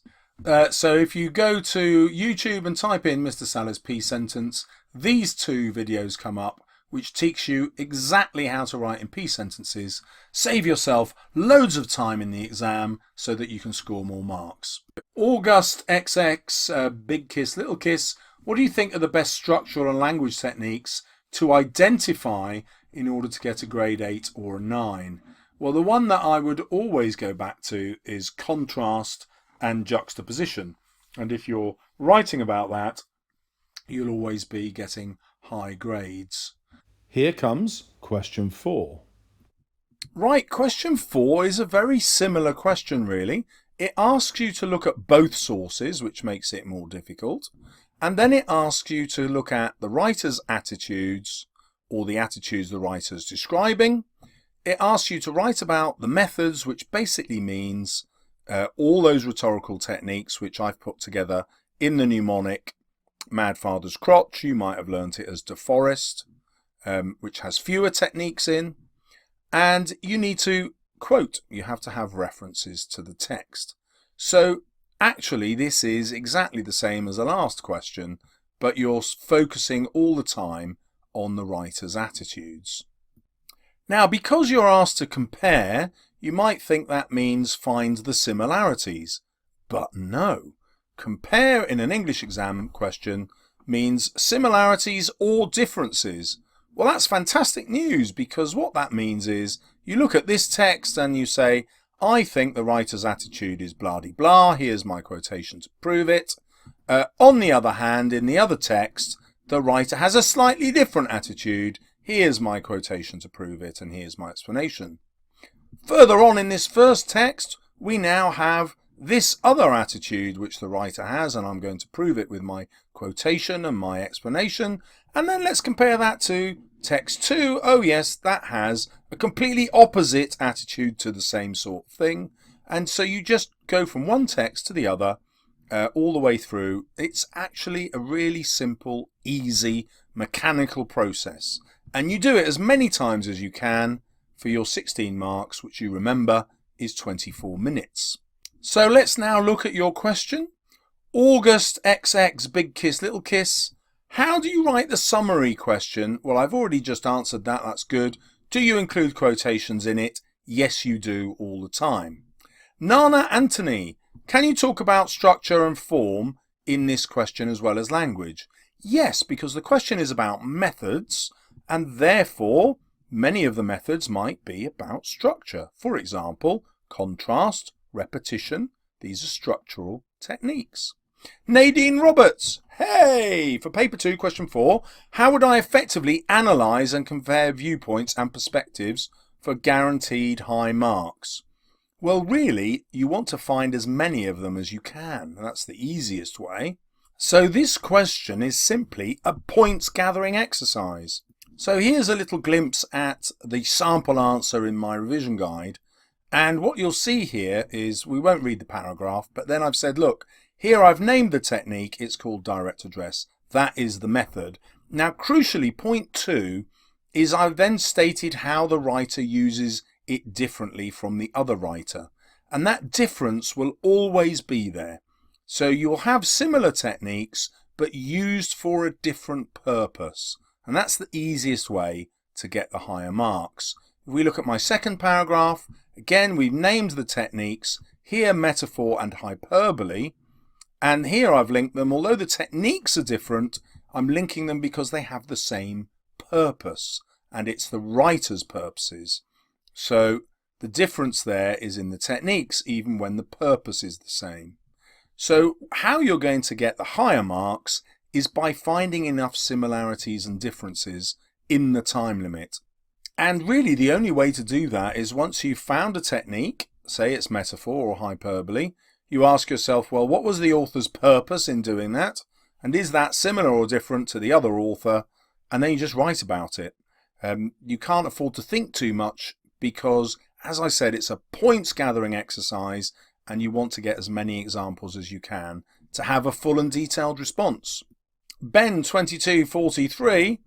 So if you go to YouTube and type in Mr. Salles P sentence, these two videos come up, which teach you exactly how to write in P sentences. Save yourself loads of time in the exam so that you can score more marks. August XX, Big Kiss, Little Kiss, what do you think are the best structural and language techniques to identify in order to get a grade 8 or a 9? Well, the one that I would always go back to is contrast and juxtaposition. And if you're writing about that, you'll always be getting high grades. Here comes question 4. Right, question 4 is a very similar question really. It asks you to look at both sources, which makes it more difficult. And then it asks you to look at the writer's attitudes, or the attitudes the writer's describing. It asks you to write about the methods, which basically means all those rhetorical techniques which I've put together in the mnemonic Mad Father's Crotch. You might have learnt it as deforest, which has fewer techniques in. And you need to quote. You have to have references to the text. So actually this is exactly the same as the last question, but you're focusing all the time on the writer's attitudes. Now, because you're asked to compare, you might think that means find the similarities. But no. Compare in an English exam question means similarities or differences. Well, that's fantastic news, because what that means is you look at this text and you say, I think the writer's attitude is blah-de-blah. Here's my quotation to prove it. On the other hand, in the other text, the writer has a slightly different attitude. Here's my quotation to prove it, and here's my explanation. Further on in this first text, we now have this other attitude which the writer has, and I'm going to prove it with my quotation and my explanation. And then let's compare that to text 2. Oh yes, that has a completely opposite attitude to the same sort of thing. And so you just go from one text to the other all the way through. It's actually a really simple, easy, mechanical process. And you do it as many times as you can for your 16 marks, which you remember is 24 minutes. So let's now look at your question. August XX, Big Kiss, Little Kiss. How do you write the summary question? Well, I've already just answered that. That's good. Do you include quotations in it? Yes, you do all the time. Nana Anthony, can you talk about structure and form in this question as well as language? Yes, because the question is about methods, and therefore many of the methods might be about structure. For example, contrast, repetition. These are structural techniques. Nadine Roberts, hey! For paper 2, question 4, how would I effectively analyse and compare viewpoints and perspectives for guaranteed high marks? Well, really, you want to find as many of them as you can. That's the easiest way. So this question is simply a points gathering exercise. So here's a little glimpse at the sample answer in my revision guide. And what you'll see here is, we won't read the paragraph, but then I've said, look, here I've named the technique. It's called direct address. That is the method. Now, crucially, point 2 is I've then stated how the writer uses it differently from the other writer. And that difference will always be there. So you'll have similar techniques, but used for a different purpose. And that's the easiest way to get the higher marks. If we look at my second paragraph, again, we've named the techniques. Here, metaphor and hyperbole. And here I've linked them. Although the techniques are different, I'm linking them because they have the same purpose. And it's the writer's purposes. So the difference there is in the techniques, even when the purpose is the same. So how you're going to get the higher marks is by finding enough similarities and differences in the time limit. And really the only way to do that is once you've found a technique, say it's metaphor or hyperbole, you ask yourself, well, what was the author's purpose in doing that? And is that similar or different to the other author? And then you just write about it. You can't afford to think too much because, as I said, it's a points gathering exercise and you want to get as many examples as you can to have a full and detailed response. Ben 2243,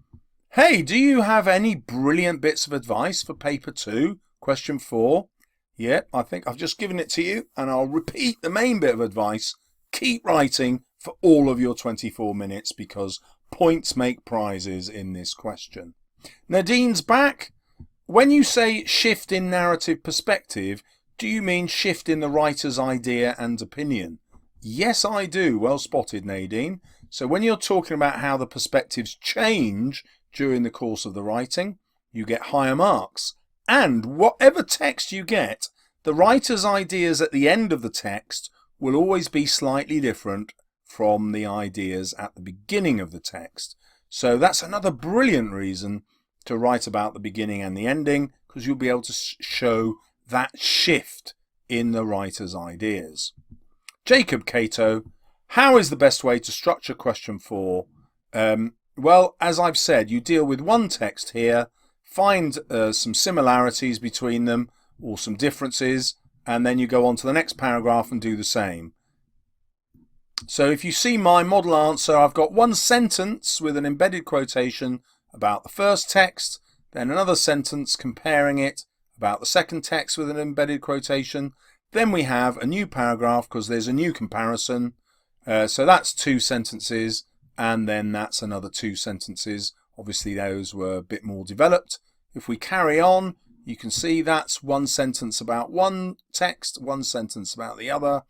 hey, do you have any brilliant bits of advice for paper 2, question 4? Yeah, I think I've just given it to you, and I'll repeat the main bit of advice. Keep writing for all of your 24 minutes because points make prizes in this question. Nadine's back. When you say shift in narrative perspective, do you mean shift in the writer's idea and opinion? Yes, I do. Well spotted, Nadine. So when you're talking about how the perspectives change during the course of the writing, you get higher marks. And whatever text you get, the writer's ideas at the end of the text will always be slightly different from the ideas at the beginning of the text. So that's another brilliant reason to write about the beginning and the ending, because you'll be able to show that shift in the writer's ideas. Jacob Cato, how is the best way to structure question 4? Well, as I've said, you deal with one text here, find some similarities between them or some differences, and then you go on to the next paragraph and do the same. So if you see my model answer, I've got one sentence with an embedded quotation about the first text, then another sentence comparing it about the second text with an embedded quotation. Then we have a new paragraph because there's a new comparison. So that's 2 sentences, and then that's another 2 sentences. Obviously those were a bit more developed. If we carry on, you can see that's one sentence about one text, one sentence about the other,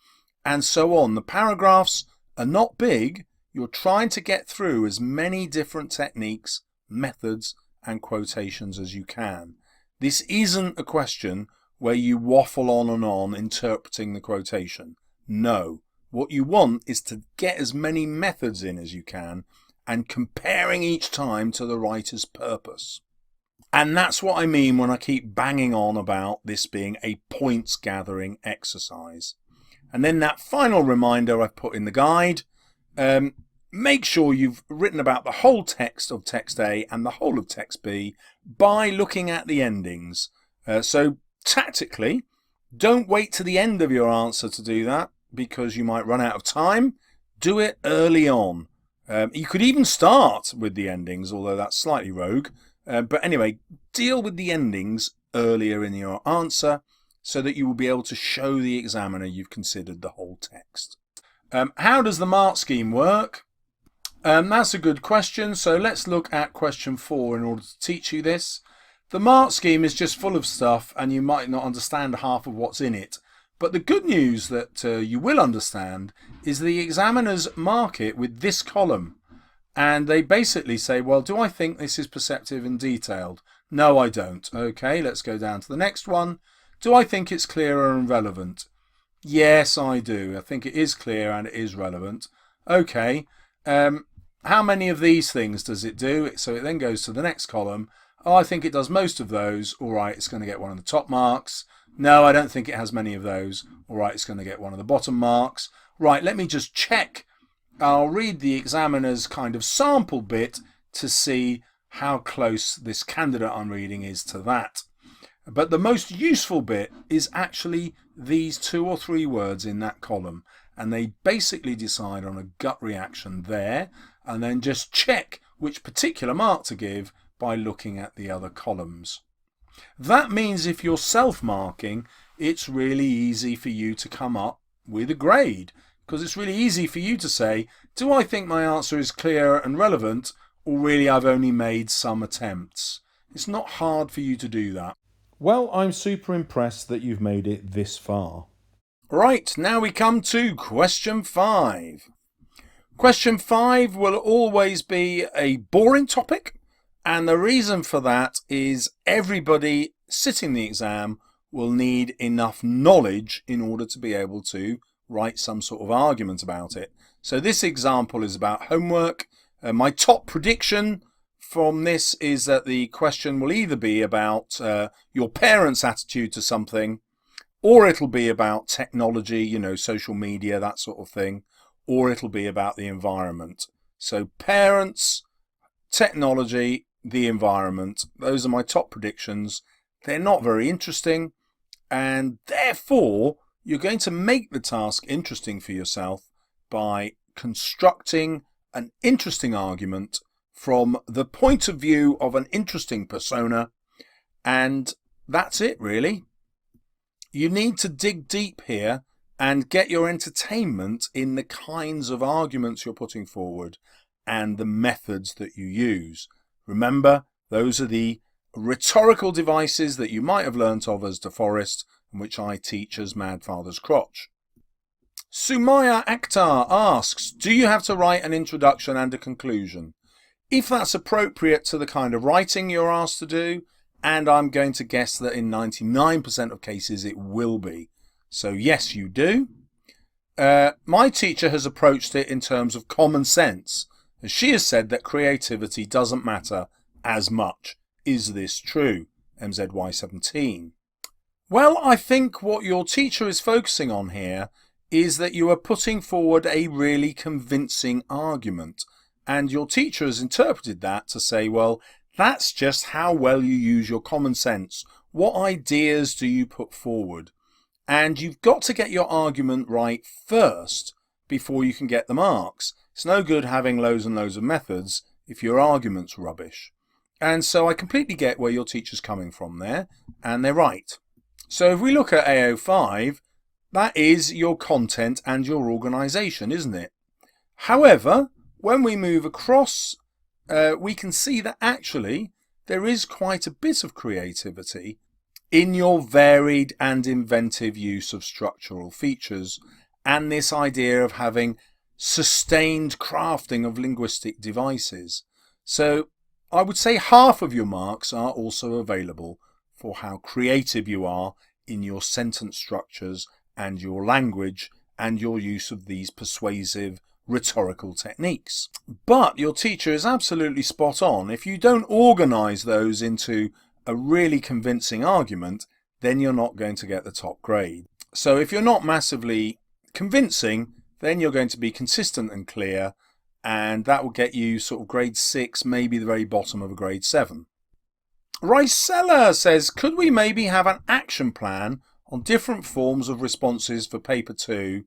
and so on. The paragraphs are not big. You're trying to get through as many different techniques, methods, and quotations as you can. This isn't a question where you waffle on and on interpreting the quotation. No, what you want is to get as many methods in as you can and comparing each time to the writer's purpose. And that's what I mean when I keep banging on about this being a points gathering exercise. And then that final reminder I've put in the guide, make sure you've written about the whole text of text A and the whole of text B by looking at the endings. So tactically, don't wait to the end of your answer to do that because you might run out of time. Do it early on. You could even start with the endings, although that's slightly rogue. But anyway, deal with the endings earlier in your answer so that you will be able to show the examiner you've considered the whole text. How does the mark scheme work? That's a good question. So let's look at question 4 in order to teach you this. The mark scheme is just full of stuff and you might not understand half of what's in it. But the good news that you will understand is the examiners mark it with this column. And they basically say, well, do I think this is perceptive and detailed? No, I don't. Okay, let's go down to the next one. Do I think it's clearer and relevant? Yes, I do. I think it is clear and it is relevant. Okay, how many of these things does it do? So it then goes to the next column. Oh, I think it does most of those. All right, it's going to get one of the top marks. No, I don't think it has many of those. All right, it's going to get one of the bottom marks. Right, let me just check. I'll read the examiner's kind of sample bit to see how close this candidate I'm reading is to that. But the most useful bit is actually these 2 or 3 words in that column. And they basically decide on a gut reaction there and then just check which particular mark to give by looking at the other columns. That means if you're self-marking, it's really easy for you to come up with a grade. Because it's really easy for you to say, do I think my answer is clear and relevant, or really I've only made some attempts? It's not hard for you to do that. Well, I'm super impressed that you've made it this far. Right, now we come to question 5. Question 5 will always be a boring topic, and the reason for that is everybody sitting the exam will need enough knowledge in order to be able to write some sort of argument about it. So this example is about homework. My top prediction from this is that the question will either be about your parents' attitude to something, or it'll be about technology, you know, social media, that sort of thing, or it'll be about the environment. So parents, technology, the environment, those are my top predictions. They're not very interesting, and therefore you're going to make the task interesting for yourself by constructing an interesting argument from the point of view of an interesting persona, and that's it really. You need to dig deep here and get your entertainment in the kinds of arguments you're putting forward, and the methods that you use. Remember, those are the rhetorical devices that you might have learnt of as De Forest, and which I teach as Mad Father's Crotch. Sumaya Akhtar asks, do you have to write an introduction and a conclusion? If that's appropriate to the kind of writing you're asked to do, and I'm going to guess that in 99% of cases it will be. So yes, you do. My teacher has approached it in terms of common sense. She has said that creativity doesn't matter as much. Is this true? MZY17. Well, I think what your teacher is focusing on here is that you are putting forward a really convincing argument. And your teacher has interpreted that to say, well, that's just how well you use your common sense. What ideas do you put forward? And you've got to get your argument right first before you can get the marks. It's no good having loads and loads of methods if your argument's rubbish. And so I completely get where your teacher's coming from there, and they're right. So if we look at AO5, that is your content and your organisation, isn't it? However, when we move across, we can see that actually there is quite a bit of creativity in your varied and inventive use of structural features and this idea of having sustained crafting of linguistic devices. So I would say half of your marks are also available for how creative you are in your sentence structures and your language and your use of these persuasive rhetorical techniques. But your teacher is absolutely spot on. If you don't organise those into a really convincing argument, then you're not going to get the top grade. So if you're not massively convincing, then you're going to be consistent and clear, and that will get you sort of grade 6, maybe the very bottom of a grade 7. Ricella says, could we maybe have an action plan on different forms of responses for paper 2,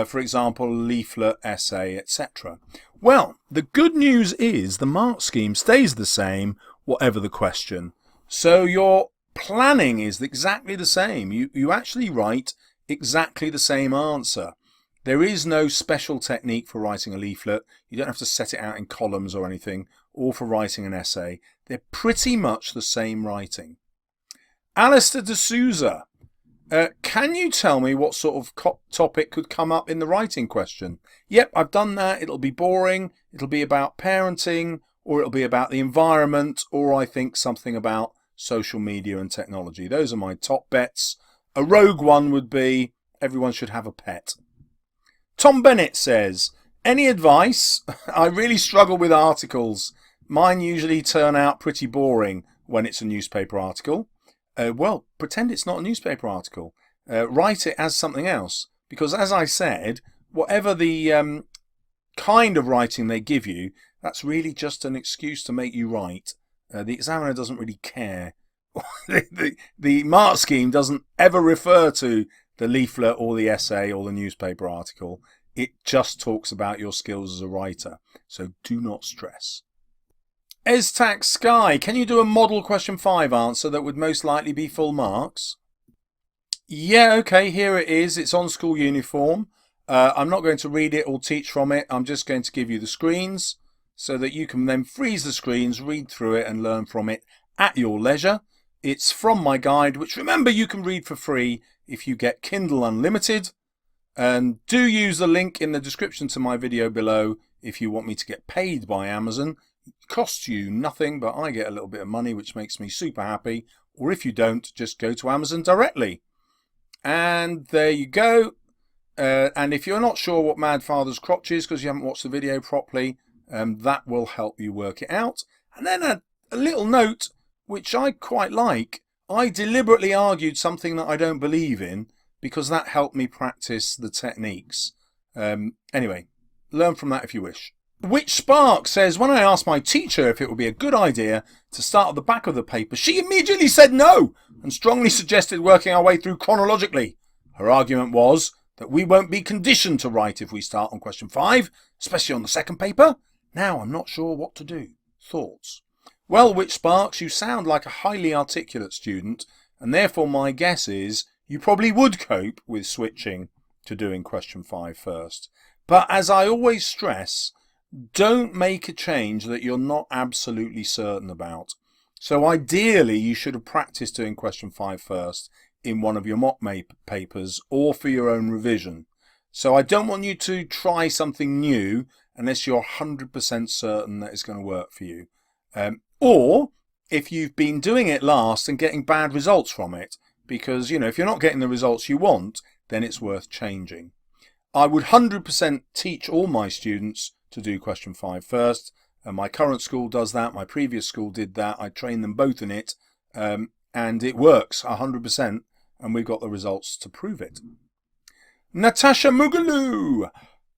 for example, leaflet, essay, etc.? Well, the good news is the mark scheme stays the same, whatever the question. So your planning is exactly the same. You actually write exactly the same answer. There is no special technique for writing a leaflet. You don't have to set it out in columns or anything, or for writing an essay. They're pretty much the same writing. Alistair D'Souza, can you tell me what sort of topic could come up in the writing question? Yep, I've done that. It'll be boring. It'll be about parenting, or it'll be about the environment, or I think something about social media and technology. Those are my top bets. A rogue one would be everyone should have a pet. Tom Bennett says, any advice? I really struggle with articles. Mine usually turn out pretty boring when it's a newspaper article. Well, pretend it's not a newspaper article. Write it as something else. Because as I said, whatever the kind of writing they give you, that's really just an excuse to make you write. The examiner doesn't really care. The mark scheme doesn't ever refer to the leaflet or the essay or the newspaper article. It just talks about your skills as a writer. So do not stress. Eztac Sky, can you do a model question 5 answer that would most likely be full marks? Yeah, okay, here it is. It's on school uniform. I'm not going to read it or teach from it. I'm just going to give you the screens so that you can then freeze the screens, read through it and learn from it at your leisure. It's from my guide, which remember you can read for free if you get Kindle Unlimited. And do use the link in the description to my video below if you want me to get paid by Amazon. It costs you nothing, but I get a little bit of money, which makes me super happy. Or if you don't, just go to Amazon directly. And there you go. And if you're not sure what Mad Father's Crotch is because you haven't watched the video properly, that will help you work it out. And then a little note, which I quite like. I deliberately argued something that I don't believe in because that helped me practice the techniques. Anyway, learn from that if you wish. Which Spark says, when I asked my teacher if it would be a good idea to start at the back of the paper, she immediately said no and strongly suggested working our way through chronologically. Her argument was that we won't be conditioned to write if we start on question 5, especially on the second paper. Now I'm not sure what to do. Thoughts? Well, Which Sparks, you sound like a highly articulate student, and therefore my guess is you probably would cope with switching to doing question 5 first. But as I always stress, Don't make a change that you're not absolutely certain about. So ideally, you should have practiced doing question 5 first in one of your mock papers or for your own revision. So I don't want you to try something new unless you're 100% certain that it's going to work for you. Or if you've been doing it last and getting bad results from it, because, if you're not getting the results you want, then it's worth changing. I would 100% teach all my students to do question 5 first. My current school does that. My previous school did that. I trained them both in it, and it works 100%, and we've got the results to prove it. Natasha Mugaloo.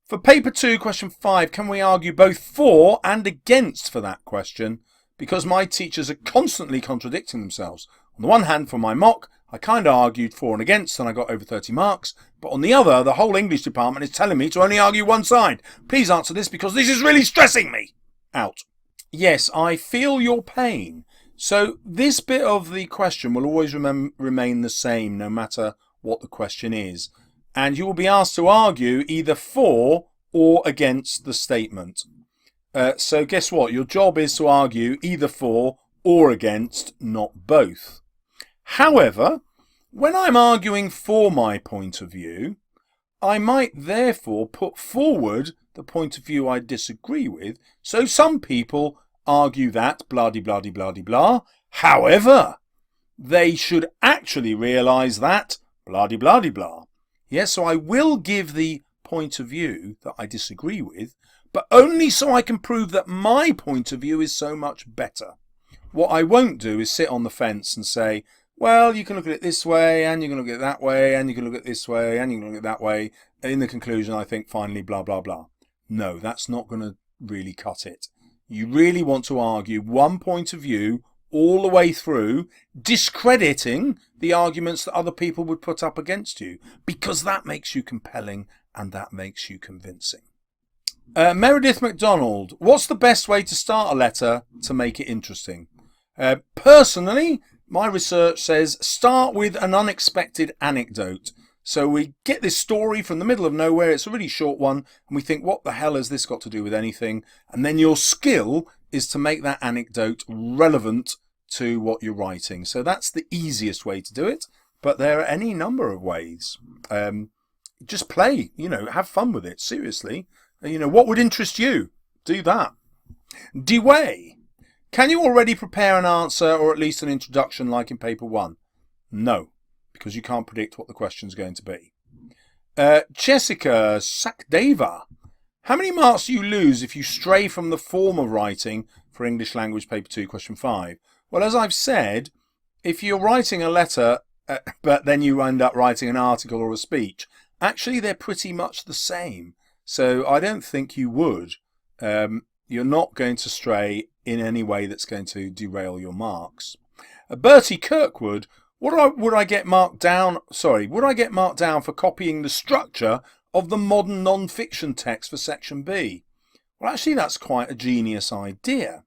For paper 2, question 5, can we argue both for and against for that question? Because my teachers are constantly contradicting themselves. On the one hand, for my mock, I kind of argued for and against and I got over 30 marks. But on the other, the whole English department is telling me to only argue one side. Please answer this because this is really stressing me. Out. Yes, I feel your pain. So this bit of the question will always remain the same no matter what the question is. And you will be asked to argue either for or against the statement. So guess what? Your job is to argue either for or against, not both. However, when I'm arguing for my point of view, I might therefore put forward the point of view I disagree with. So some people argue that blah-de-blah-de-blah-de-blah. However, they should actually realise that blah-de-blah-de-blah. Yes, so I will give the point of view that I disagree with, but only so I can prove that my point of view is so much better. What I won't do is sit on the fence and say, well, you can look at it this way, and you can look at it that way, and you can look at it this way, and you can look at it that way. In the conclusion, I think finally, blah, blah, blah. No, that's not going to really cut it. You really want to argue one point of view all the way through, discrediting the arguments that other people would put up against you, because that makes you compelling and that makes you convincing. Meredith MacDonald, what's the best way to start a letter to make it interesting? Personally, my research says start with an unexpected anecdote. So we get this story from the middle of nowhere, it's a really short one, and we think, what the hell has this got to do with anything? And then your skill is to make that anecdote relevant to what you're writing. So that's the easiest way to do it, but there are any number of ways. Just play, have fun with it, seriously. What would interest you? Do that. Dewey, can you already prepare an answer or at least an introduction like in paper 1? No, because you can't predict what the question's going to be. Jessica Sakdeva, how many marks do you lose if you stray from the form of writing for English language paper 2 question 5? Well, as I've said, if you're writing a letter but then you end up writing an article or a speech, actually they're pretty much the same. So I don't think you would. You're not going to stray in any way that's going to derail your marks. Bertie Kirkwood, would I get marked down for copying the structure of the modern non-fiction text for section B? Well, actually, that's quite a genius idea.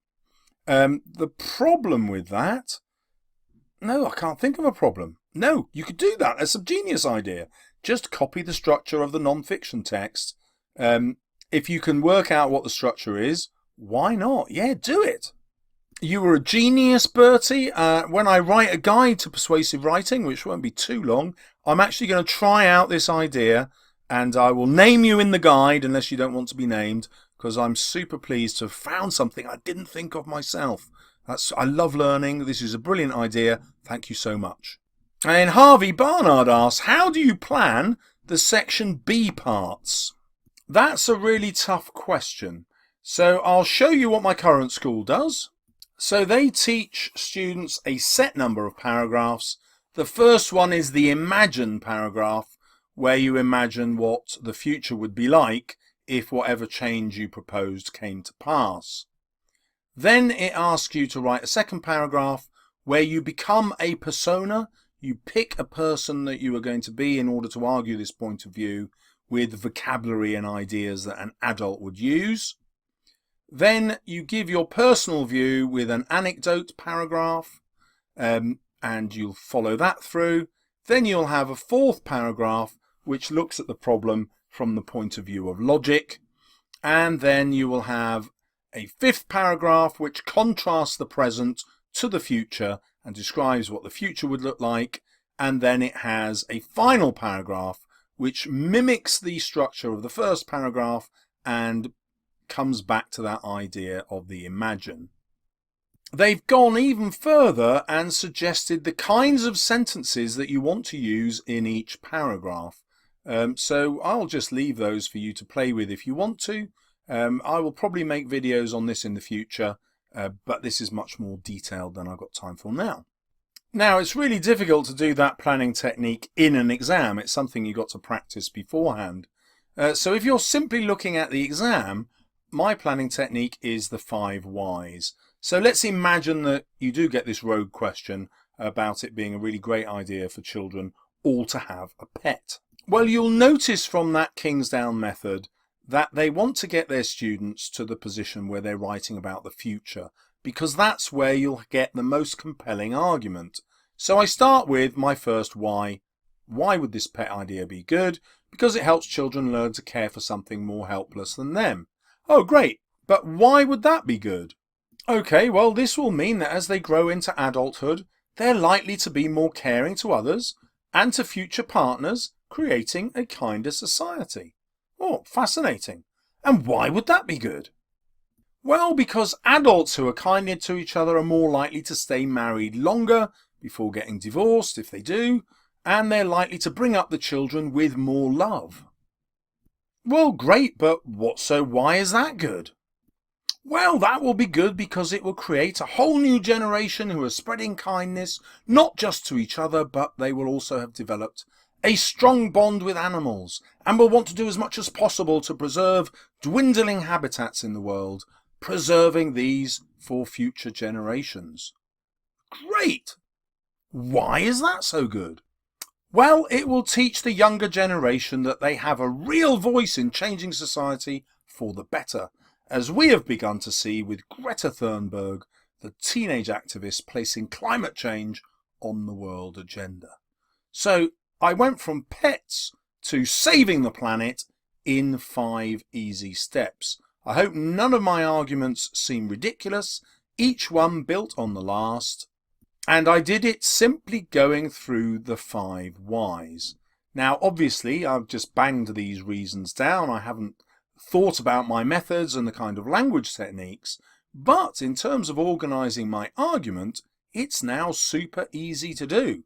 The problem with that? No, I can't think of a problem. No, you could do that. That's a genius idea. Just copy the structure of the non-fiction text. If you can work out what the structure is, why not? Yeah, do it. You were a genius, Bertie. When I write a guide to persuasive writing, which won't be too long, I'm actually going to try out this idea, and I will name you in the guide unless you don't want to be named, because I'm super pleased to have found something I didn't think of myself. I love learning. This is a brilliant idea. Thank you so much. And Harvey Barnard asks, how do you plan the section B parts? That's a really tough question. So I'll show you what my current school does. So they teach students a set number of paragraphs. The first one is the imagine paragraph, where you imagine what the future would be like if whatever change you proposed came to pass. Then it asks you to write a second paragraph where you become a persona. You pick a person that you are going to be in order to argue this point of view with vocabulary and ideas that an adult would use. Then you give your personal view with an anecdote paragraph, and you'll follow that through. Then you'll have a fourth paragraph which looks at the problem from the point of view of logic. And then you will have a fifth paragraph which contrasts the present to the future and describes what the future would look like. And then it has a final paragraph which mimics the structure of the first paragraph and comes back to that idea of the imagine. They've gone even further and suggested the kinds of sentences that you want to use in each paragraph. So I'll just leave those for you to play with if you want to. I will probably make videos on this in the future, but this is much more detailed than I've got time for now. Now, it's really difficult to do that planning technique in an exam. It's something you've got to practice beforehand. So if you're simply looking at the exam, my planning technique is the 5 whys. So let's imagine that you do get this rogue question about it being a really great idea for children all to have a pet. Well, you'll notice from that Kingsdown method that they want to get their students to the position where they're writing about the future, because that's where you'll get the most compelling argument. So I start with my first why. Why would this pet idea be good? Because it helps children learn to care for something more helpless than them. Oh, great, but why would that be good? Okay, well, this will mean that as they grow into adulthood, they're likely to be more caring to others and to future partners, creating a kinder society. Oh, fascinating. And why would that be good? Well, because adults who are kinder to each other are more likely to stay married longer before getting divorced, if they do, and they're likely to bring up the children with more love. Well, great, but why is that good? Well, that will be good because it will create a whole new generation who are spreading kindness, not just to each other, but they will also have developed a strong bond with animals and will want to do as much as possible to preserve dwindling habitats in the world, preserving these for future generations. Great! Why is that so good? Well, it will teach the younger generation that they have a real voice in changing society for the better, as we have begun to see with Greta Thunberg, the teenage activist placing climate change on the world agenda. So I went from pets to saving the planet in 5 easy steps. I hope none of my arguments seem ridiculous, each one built on the last, and I did it simply going through the 5 whys. Now, obviously, I've just banged these reasons down. I haven't thought about my methods and the kind of language techniques, but in terms of organising my argument, it's now super easy to do.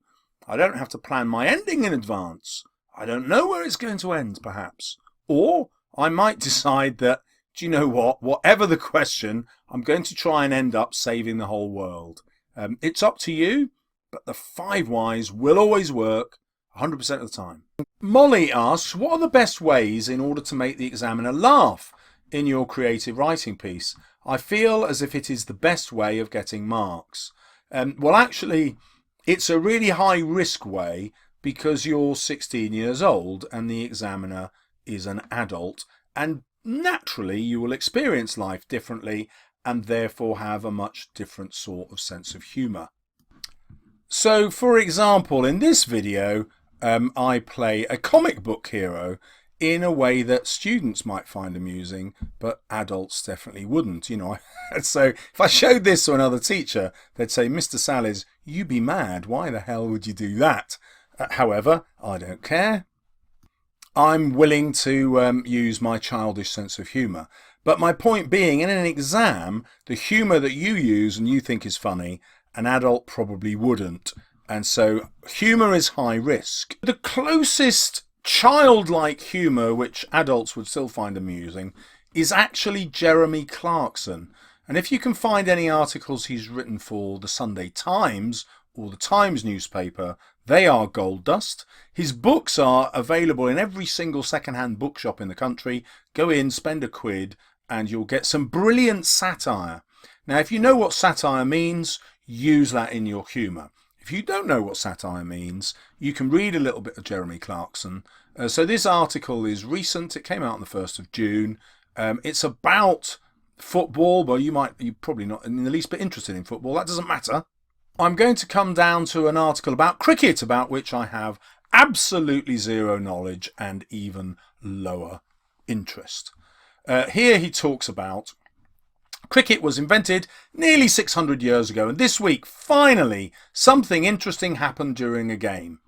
I don't have to plan my ending in advance. I don't know where it's going to end, perhaps. Or I might decide that, do you know what, whatever the question, I'm going to try and end up saving the whole world. It's up to you, but the 5 whys will always work 100% of the time. Molly asks, what are the best ways in order to make the examiner laugh in your creative writing piece? I feel as if it is the best way of getting marks. Well, actually, it's a really high risk way because you're 16 years old and the examiner is an adult, and naturally you will experience life differently and therefore have a much different sort of sense of humour. So, for example, in this video, I play a comic book hero in a way that students might find amusing, but adults definitely wouldn't, you know. So if I showed this to another teacher, they'd say, Mr. Salles, you be mad. Why the hell would you do that? However, I don't care. I'm willing to use my childish sense of humour. But my point being, in an exam, the humour that you use and you think is funny, an adult probably wouldn't. And so humour is high risk. The closest childlike humour, which adults would still find amusing, is actually Jeremy Clarkson. And if you can find any articles he's written for the Sunday Times or the Times newspaper, they are gold dust. His books are available in every single second-hand bookshop in the country. Go in, spend a quid, and you'll get some brilliant satire. Now, if you know what satire means, use that in your humour. If you don't know what satire means, you can read a little bit of Jeremy Clarkson. So this article is recent. It came out on the 1st of June. It's about football. Well, you're probably not in the least bit interested in football. That doesn't matter. I'm going to come down to an article about cricket, about which I have absolutely zero knowledge and even lower interest. Here he talks about cricket was invented nearly 600 years ago, and this week, finally, something interesting happened during a game.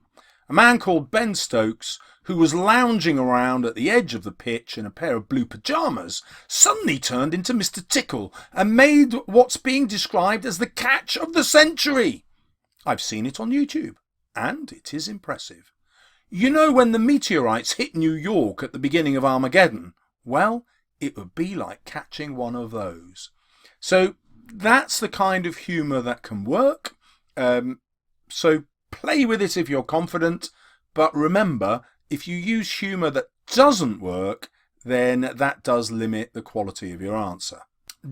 A man called Ben Stokes, who was lounging around at the edge of the pitch in a pair of blue pyjamas, suddenly turned into Mr. Tickle and made what's being described as the catch of the century. I've seen it on YouTube, and it is impressive. You know when the meteorites hit New York at the beginning of Armageddon? Well, it would be like catching one of those. So that's the kind of humour that can work. So play with it if you're confident, but remember, if you use humour that doesn't work, then that does limit the quality of your answer.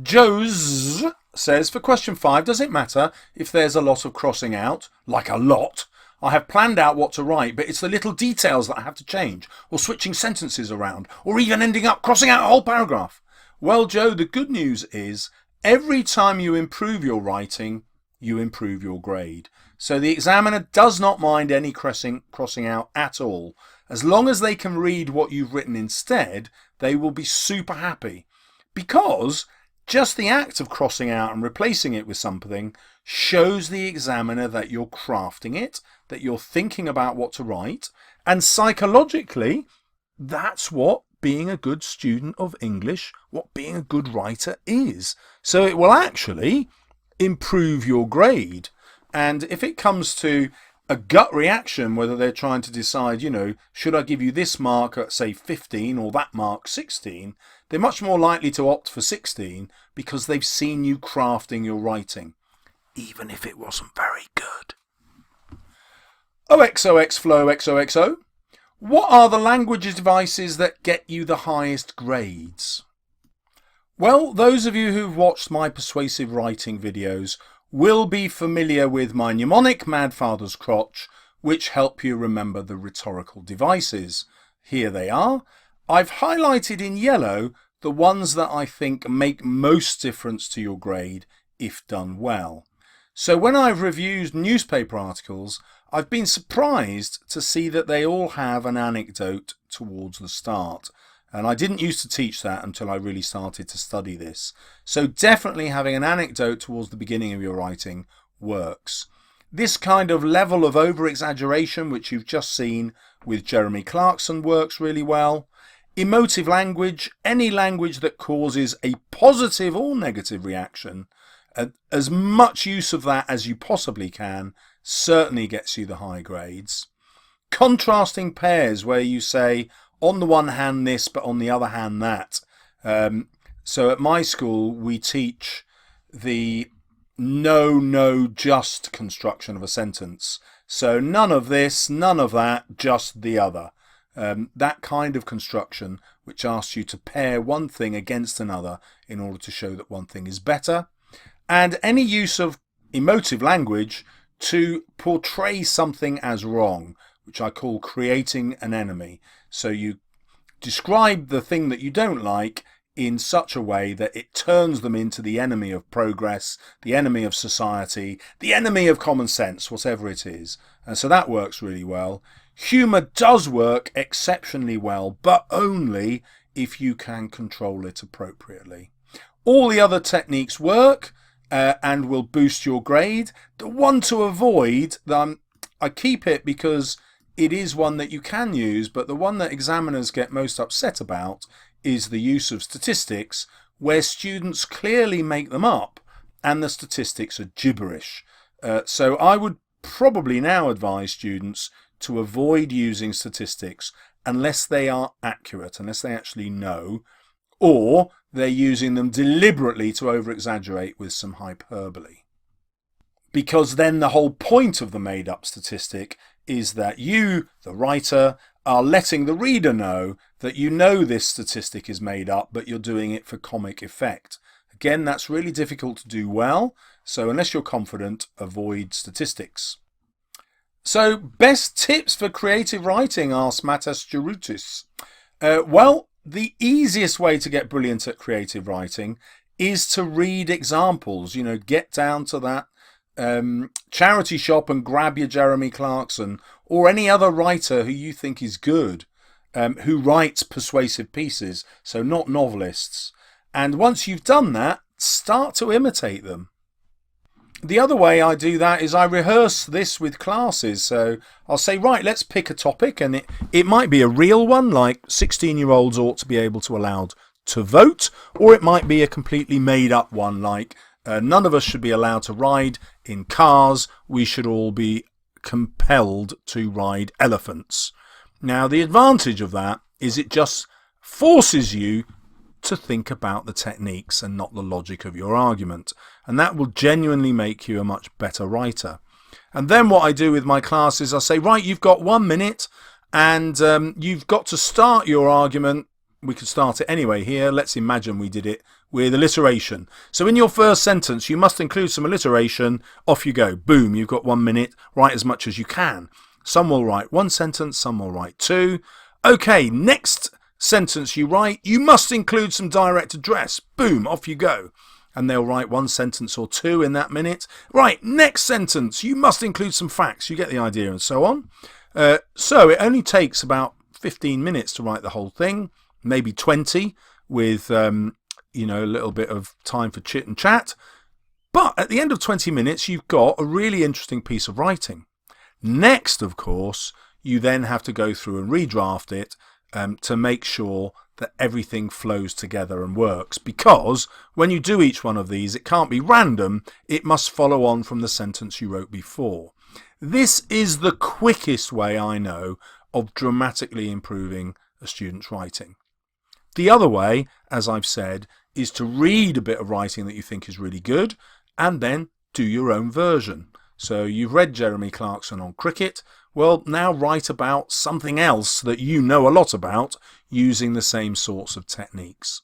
Joes says, for question 5, does it matter if there's a lot of crossing out? Like a lot? I have planned out what to write, but it's the little details that I have to change, or switching sentences around, or even ending up crossing out a whole paragraph. Well, Joe, the good news is every time you improve your writing, you improve your grade. So the examiner does not mind any crossing out at all. As long as they can read what you've written instead, they will be super happy. Because just the act of crossing out and replacing it with something shows the examiner that you're crafting it, that you're thinking about what to write, and psychologically, that's what being a good student of English, what being a good writer is. So it will actually improve your grade. And if it comes to a gut reaction, whether they're trying to decide, should I give you this mark at, say, 15 or that mark 16, they're much more likely to opt for 16 because they've seen you crafting your writing, even if it wasn't very good. OXOX Flow XOXO. What are the language devices that get you the highest grades? Well, those of you who've watched my persuasive writing videos will be familiar with my mnemonic, Mad Father's Crotch, which help you remember the rhetorical devices. Here they are. I've highlighted in yellow the ones that I think make most difference to your grade if done well. So when I've reviewed newspaper articles, I've been surprised to see that they all have an anecdote towards the start. And I didn't used to teach that until I really started to study this. So definitely having an anecdote towards the beginning of your writing works. This kind of level of over-exaggeration, which you've just seen with Jeremy Clarkson, works really well. Emotive language, any language that causes a positive or negative reaction, as much use of that as you possibly can, certainly gets you the high grades. Contrasting pairs where you say, on the one hand this, but on the other hand that. So at my school, we teach the no, just construction of a sentence. So none of this, none of that, just the other. That kind of construction, which asks you to pair one thing against another in order to show that one thing is better. And any use of emotive language to portray something as wrong, which I call creating an enemy. So you describe the thing that you don't like in such a way that it turns them into the enemy of progress, the enemy of society, the enemy of common sense, whatever it is. And so that works really well. Humour does work exceptionally well, but only if you can control it appropriately. All the other techniques work and will boost your grade. The one to avoid, I keep it because it is one that you can use, but the one that examiners get most upset about is the use of statistics, where students clearly make them up and the statistics are gibberish. So I would probably now advise students to avoid using statistics unless they are accurate, unless they actually know, or they're using them deliberately to over-exaggerate with some hyperbole. Because then the whole point of the made-up statistic is that you, the writer, are letting the reader know that you know this statistic is made up, but you're doing it for comic effect. Again, that's really difficult to do well, so unless you're confident, avoid statistics. So, best tips for creative writing, asks Matas Geroutis. Well, the easiest way to get brilliant at creative writing is to read examples. Get down to that charity shop and grab your Jeremy Clarkson or any other writer who you think is good. who write persuasive pieces, so not novelists. And once you've done that, start to imitate them. The other way I do that is I rehearse this with classes. So I'll say, right, let's pick a topic, and it might be a real one, like 16-year-olds ought to be able to allowed to vote, or it might be a completely made up one, like none of us should be allowed to ride in cars, we should all be compelled to ride elephants. Now, the advantage of that is it just forces you to think about the techniques and not the logic of your argument, and that will genuinely make you a much better writer. And then what I do with my class is I say, right, you've got 1 minute, and you've got to start your argument. We could start it anyway here. Let's imagine we did it with alliteration. So in your first sentence, you must include some alliteration. Off you go. Boom, you've got 1 minute. Write as much as you can. Some will write 1 sentence, some will write 2. Okay, next sentence you write, you must include some direct address. Boom, off you go. And they'll write 1 sentence or 2 in that minute. Right, next sentence, you must include some facts. You get the idea, and so on. So it only takes about 15 minutes to write the whole thing, maybe 20 with a little bit of time for chit and chat. But at the end of 20 minutes, you've got a really interesting piece of writing. Next, of course, you then have to go through and redraft it to make sure that everything flows together and works, because when you do each one of these, it can't be random. It must follow on from the sentence you wrote before. This is the quickest way I know of dramatically improving a student's writing. The other way, as I've said, is to read a bit of writing that you think is really good and then do your own version. So you've read Jeremy Clarkson on cricket. Well, now write about something else that you know a lot about using the same sorts of techniques.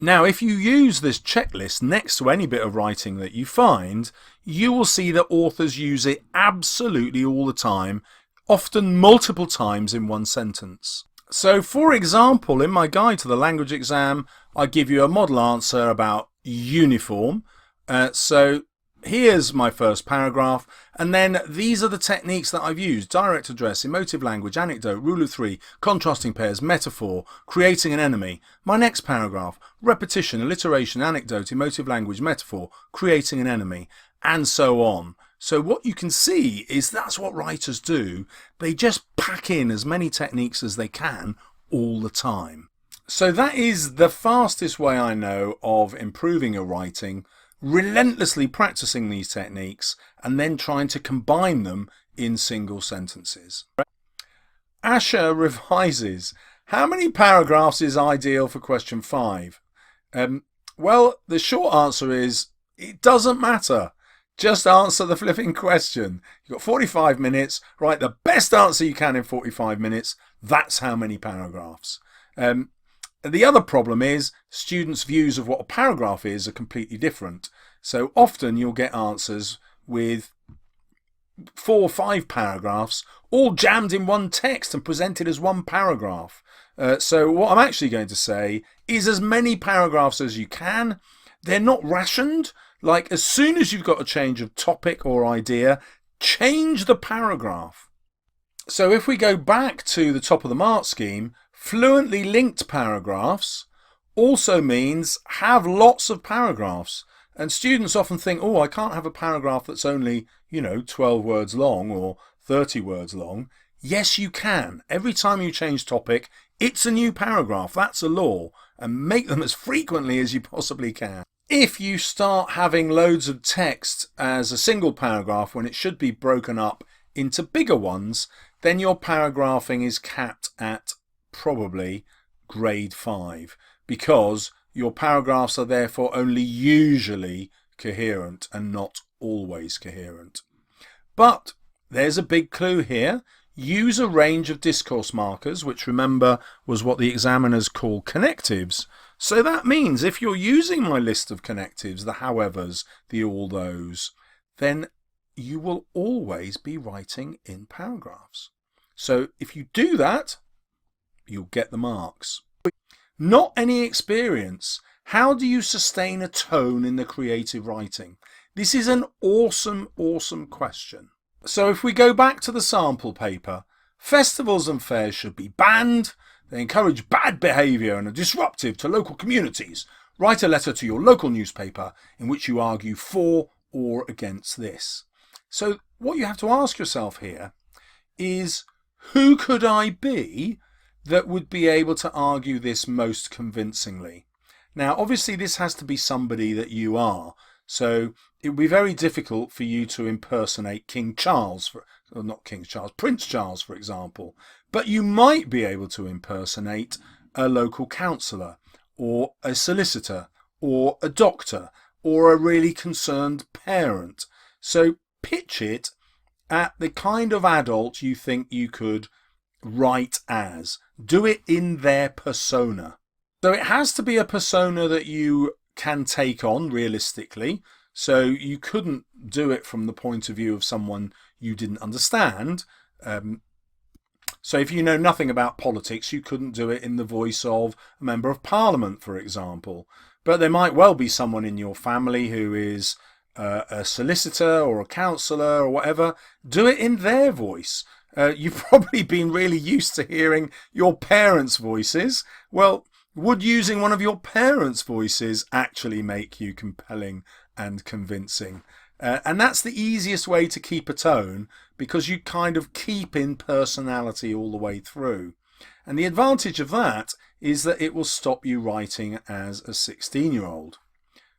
Now, if you use this checklist next to any bit of writing that you find, you will see that authors use it absolutely all the time, often multiple times in one sentence. So, for example, in my guide to the language exam, I give you a model answer about uniform. So here's my first paragraph, and then these are the techniques that I've used: direct address, emotive language, anecdote, rule of 3, contrasting pairs, metaphor, creating an enemy. My next paragraph: repetition, alliteration, anecdote, emotive language, metaphor, creating an enemy, and so on. So what you can see is that's what writers do. They just pack in as many techniques as they can all the time. So that is the fastest way I know of improving your writing: relentlessly practicing these techniques and then trying to combine them in single sentences. Asher revises. How many paragraphs is ideal for question 5? Well, the short answer is it doesn't matter. Just answer the flipping question. You've got 45 minutes. Write the best answer you can in 45 minutes. That's how many paragraphs. The other problem is students' views of what a paragraph is are completely different. So often you'll get answers with 4 or 5 paragraphs all jammed in one text and presented as one paragraph. So what I'm actually going to say is as many paragraphs as you can. They're not rationed. Like, as soon as you've got a change of topic or idea, change the paragraph. So if we go back to the top of the mark scheme, fluently linked paragraphs also means have lots of paragraphs. And students often think, oh, I can't have a paragraph that's only, 12 words long or 30 words long. Yes, you can. Every time you change topic, it's a new paragraph. That's a law. And make them as frequently as you possibly can. If you start having loads of text as a single paragraph when it should be broken up into bigger ones, then your paragraphing is capped at probably grade 5, because your paragraphs are therefore only usually coherent and not always coherent. But there's a big clue here. Use a range of discourse markers, which, remember, was what the examiners call connectives. So that means if you're using my list of connectives, the howevers, the all those, then you will always be writing in paragraphs. So if you do that, you'll get the marks. Not any experience. How do you sustain a tone in the creative writing? This is an awesome, awesome question. So if we go back to the sample paper, festivals and fairs should be banned. They encourage bad behaviour and are disruptive to local communities. Write a letter to your local newspaper in which you argue for or against this. So what you have to ask yourself here is, who could I be that would be able to argue this most convincingly? Now, obviously, this has to be somebody that you are. So it would be very difficult for you to impersonate King Charles, or not King Charles, Prince Charles, for example. But you might be able to impersonate a local councillor, or a solicitor, or a doctor, or a really concerned parent. So pitch it at the kind of adult you think you could write as. Do it in their persona. So it has to be a persona that you can take on realistically. So you couldn't do it from the point of view of someone you didn't understand. So if you know nothing about politics, you couldn't do it in the voice of a member of parliament, for example. But there might well be someone in your family who is a solicitor or a counsellor or whatever. Do it in their voice. You've probably been really used to hearing your parents' voices. Well, would using one of your parents' voices actually make you compelling and convincing? And that's the easiest way to keep a tone, because you kind of keep in personality all the way through. And the advantage of that is that it will stop you writing as a 16-year-old.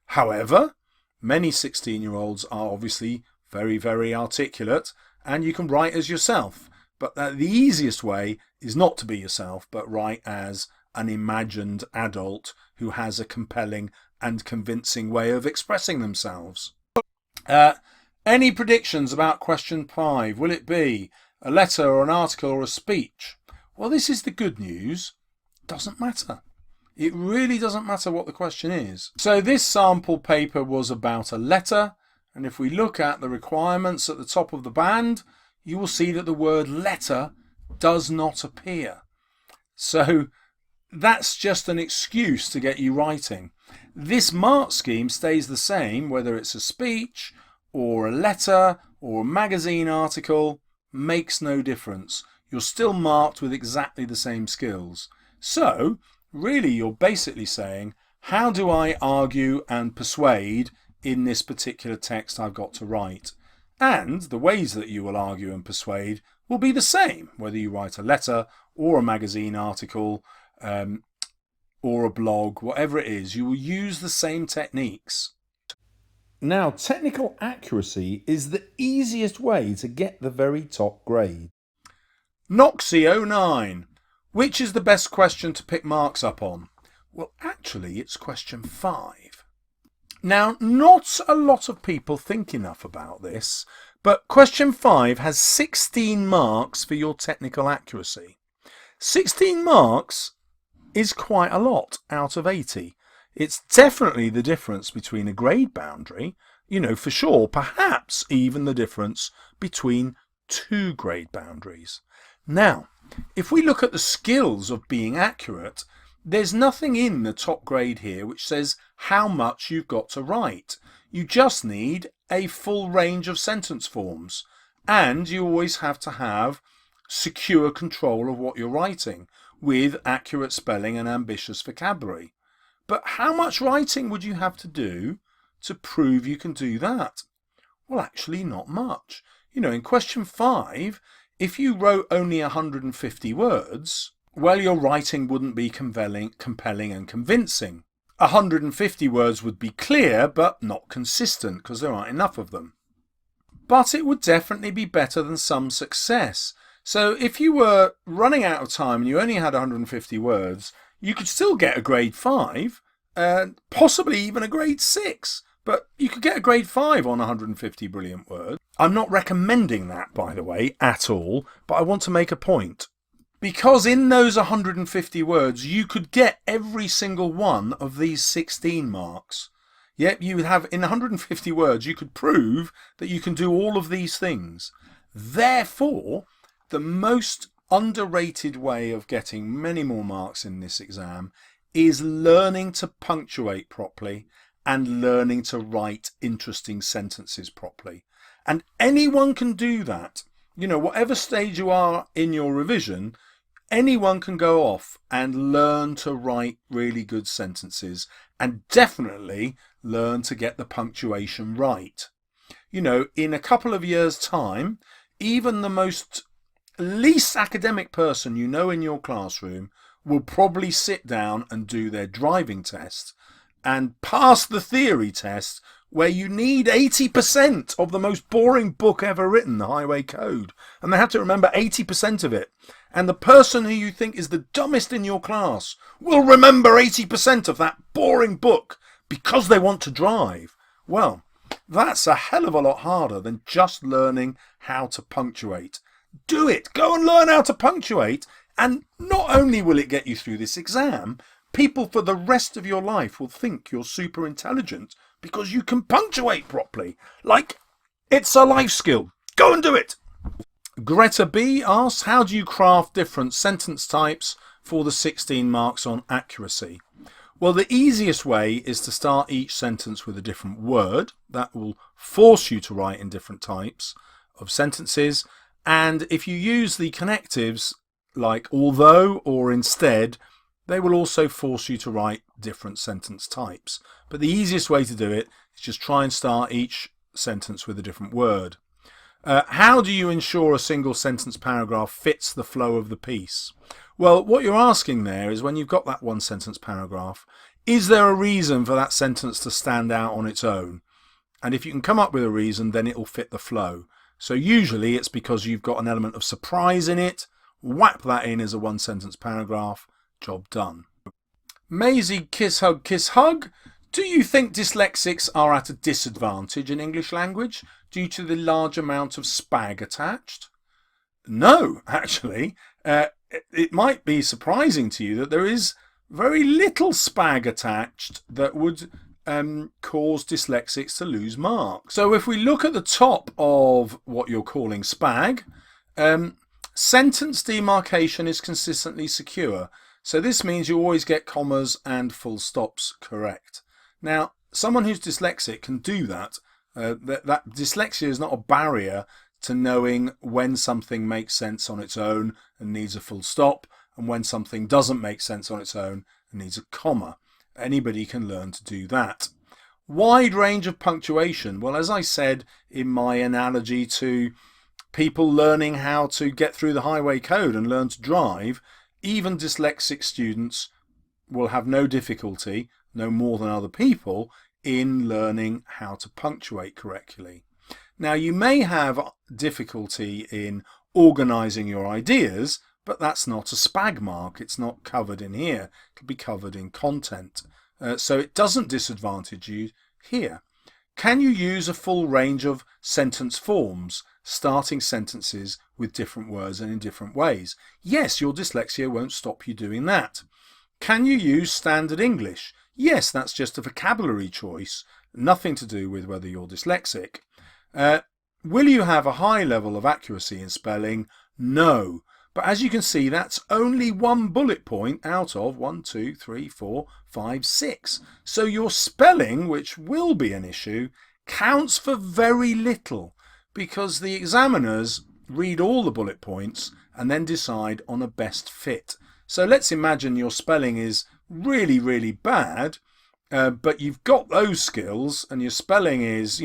However, many 16-year-olds are obviously very, very articulate, and you can write as yourself. But the easiest way is not to be yourself, but write as an imagined adult who has a compelling and convincing way of expressing themselves. Any predictions about question 5? Will it be a letter or an article or a speech? Well, this is the good news. It doesn't matter. It really doesn't matter what the question is. So this sample paper was about a letter, and if we look at the requirements at the top of the band, you will see that the word letter does not appear. So that's just an excuse to get you writing. This mark scheme stays the same whether it's a speech or a letter or a magazine article. Makes no difference. You're still marked with exactly the same skills. So really you're basically saying, how do I argue and persuade in this particular text I've got to write? And the ways that you will argue and persuade will be the same whether you write a letter or a magazine article, or a blog, whatever it is. You will use the same techniques. Now, technical accuracy is the easiest way to get the very top grade. Noxy09. Which is the best question to pick marks up on? Well, actually, it's question 5. Now, not a lot of people think enough about this, but question 5 has 16 marks for your technical accuracy. 16 marks is quite a lot out of 80. It's definitely the difference between a grade boundary, for sure, perhaps even the difference between 2 grade boundaries. Now, if we look at the skills of being accurate, there's nothing in the top grade here which says how much you've got to write. You just need a full range of sentence forms, and you always have to have secure control of what you're writing, with accurate spelling and ambitious vocabulary. But how much writing would you have to do to prove you can do that? Well, actually not much. In question 5, if you wrote only 150 words, well, your writing wouldn't be compelling and convincing. 150 words would be clear, but not consistent, because there aren't enough of them. But it would definitely be better than some success. So if you were running out of time and you only had 150 words, you could still get a grade 5, and possibly even a grade 6. But you could get a grade 5 on 150 brilliant words. I'm not recommending that, by the way, at all, but I want to make a point. Because in those 150 words, you could get every single one of these 16 marks. Yep, you would have, in 150 words, you could prove that you can do all of these things. Therefore, the most underrated way of getting many more marks in this exam is learning to punctuate properly and learning to write interesting sentences properly. And anyone can do that. Whatever stage you are in your revision, Anyone can go off and learn to write really good sentences and definitely learn to get the punctuation right. You know, in a couple of years' time, even the most least academic person you know in your classroom will probably sit down and do their driving test and pass the theory test, where you need 80% of the most boring book ever written, the Highway Code. And they have to remember 80% of it. And the person who you think is the dumbest in your class will remember 80% of that boring book because they want to drive. Well, that's a hell of a lot harder than just learning how to punctuate. Do it. Go and learn how to punctuate. And not only will it get you through this exam, people for the rest of your life will think you're super intelligent because you can punctuate properly. Like, it's a life skill. Go and do it. Greta B asks, how do you craft different sentence types for the 16 marks on accuracy? Well, the easiest way is to start each sentence with a different word. That will force you to write in different types of sentences. And if you use the connectives like although or instead, they will also force you to write different sentence types. But the easiest way to do it is just try and start each sentence with a different word. How do you ensure a single sentence paragraph fits the flow of the piece? Well, what you're asking there is, when you've got that one sentence paragraph, is there a reason for that sentence to stand out on its own? And if you can come up with a reason, then it will fit the flow. So usually it's because you've got an element of surprise in it. Whap that in as a one sentence paragraph. Job done. Maisie Kiss Hug. Do you think dyslexics are at a disadvantage in English language due to the large amount of SPAG attached? No, actually. It might be surprising to you that there is very little SPAG attached that would cause dyslexics to lose marks. So if we look at the top of what you're calling SPAG, sentence demarcation is consistently secure. So this means you always get commas and full stops correct. Now, someone who's dyslexic can do that. That dyslexia is not a barrier to knowing when something makes sense on its own and needs a full stop, and when something doesn't make sense on its own and needs a comma. Anybody can learn to do that. Wide range of punctuation. Well, as I said in my analogy to people learning how to get through the highway code and learn to drive, even dyslexic students will have no difficulty, no more than other people, in learning how to punctuate correctly. Now, you may have difficulty in organising your ideas, but that's not a SPAG mark. It's not covered in here. It'll be covered in content. So it doesn't disadvantage you here. Can you use a full range of sentence forms, starting sentences with different words and in different ways? Yes, your dyslexia won't stop you doing that. Can you use standard English? Yes, that's just a vocabulary choice, nothing to do with whether you're dyslexic. Will you have a high level of accuracy in spelling? No. But as you can see, that's only one bullet point out of 1, 2, 3, 4, 5, 6. So your spelling, which will be an issue, counts for very little, because the examiners read all the bullet points and then decide on a best fit. So let's imagine your spelling is really, really bad, but you've got those skills and your spelling is,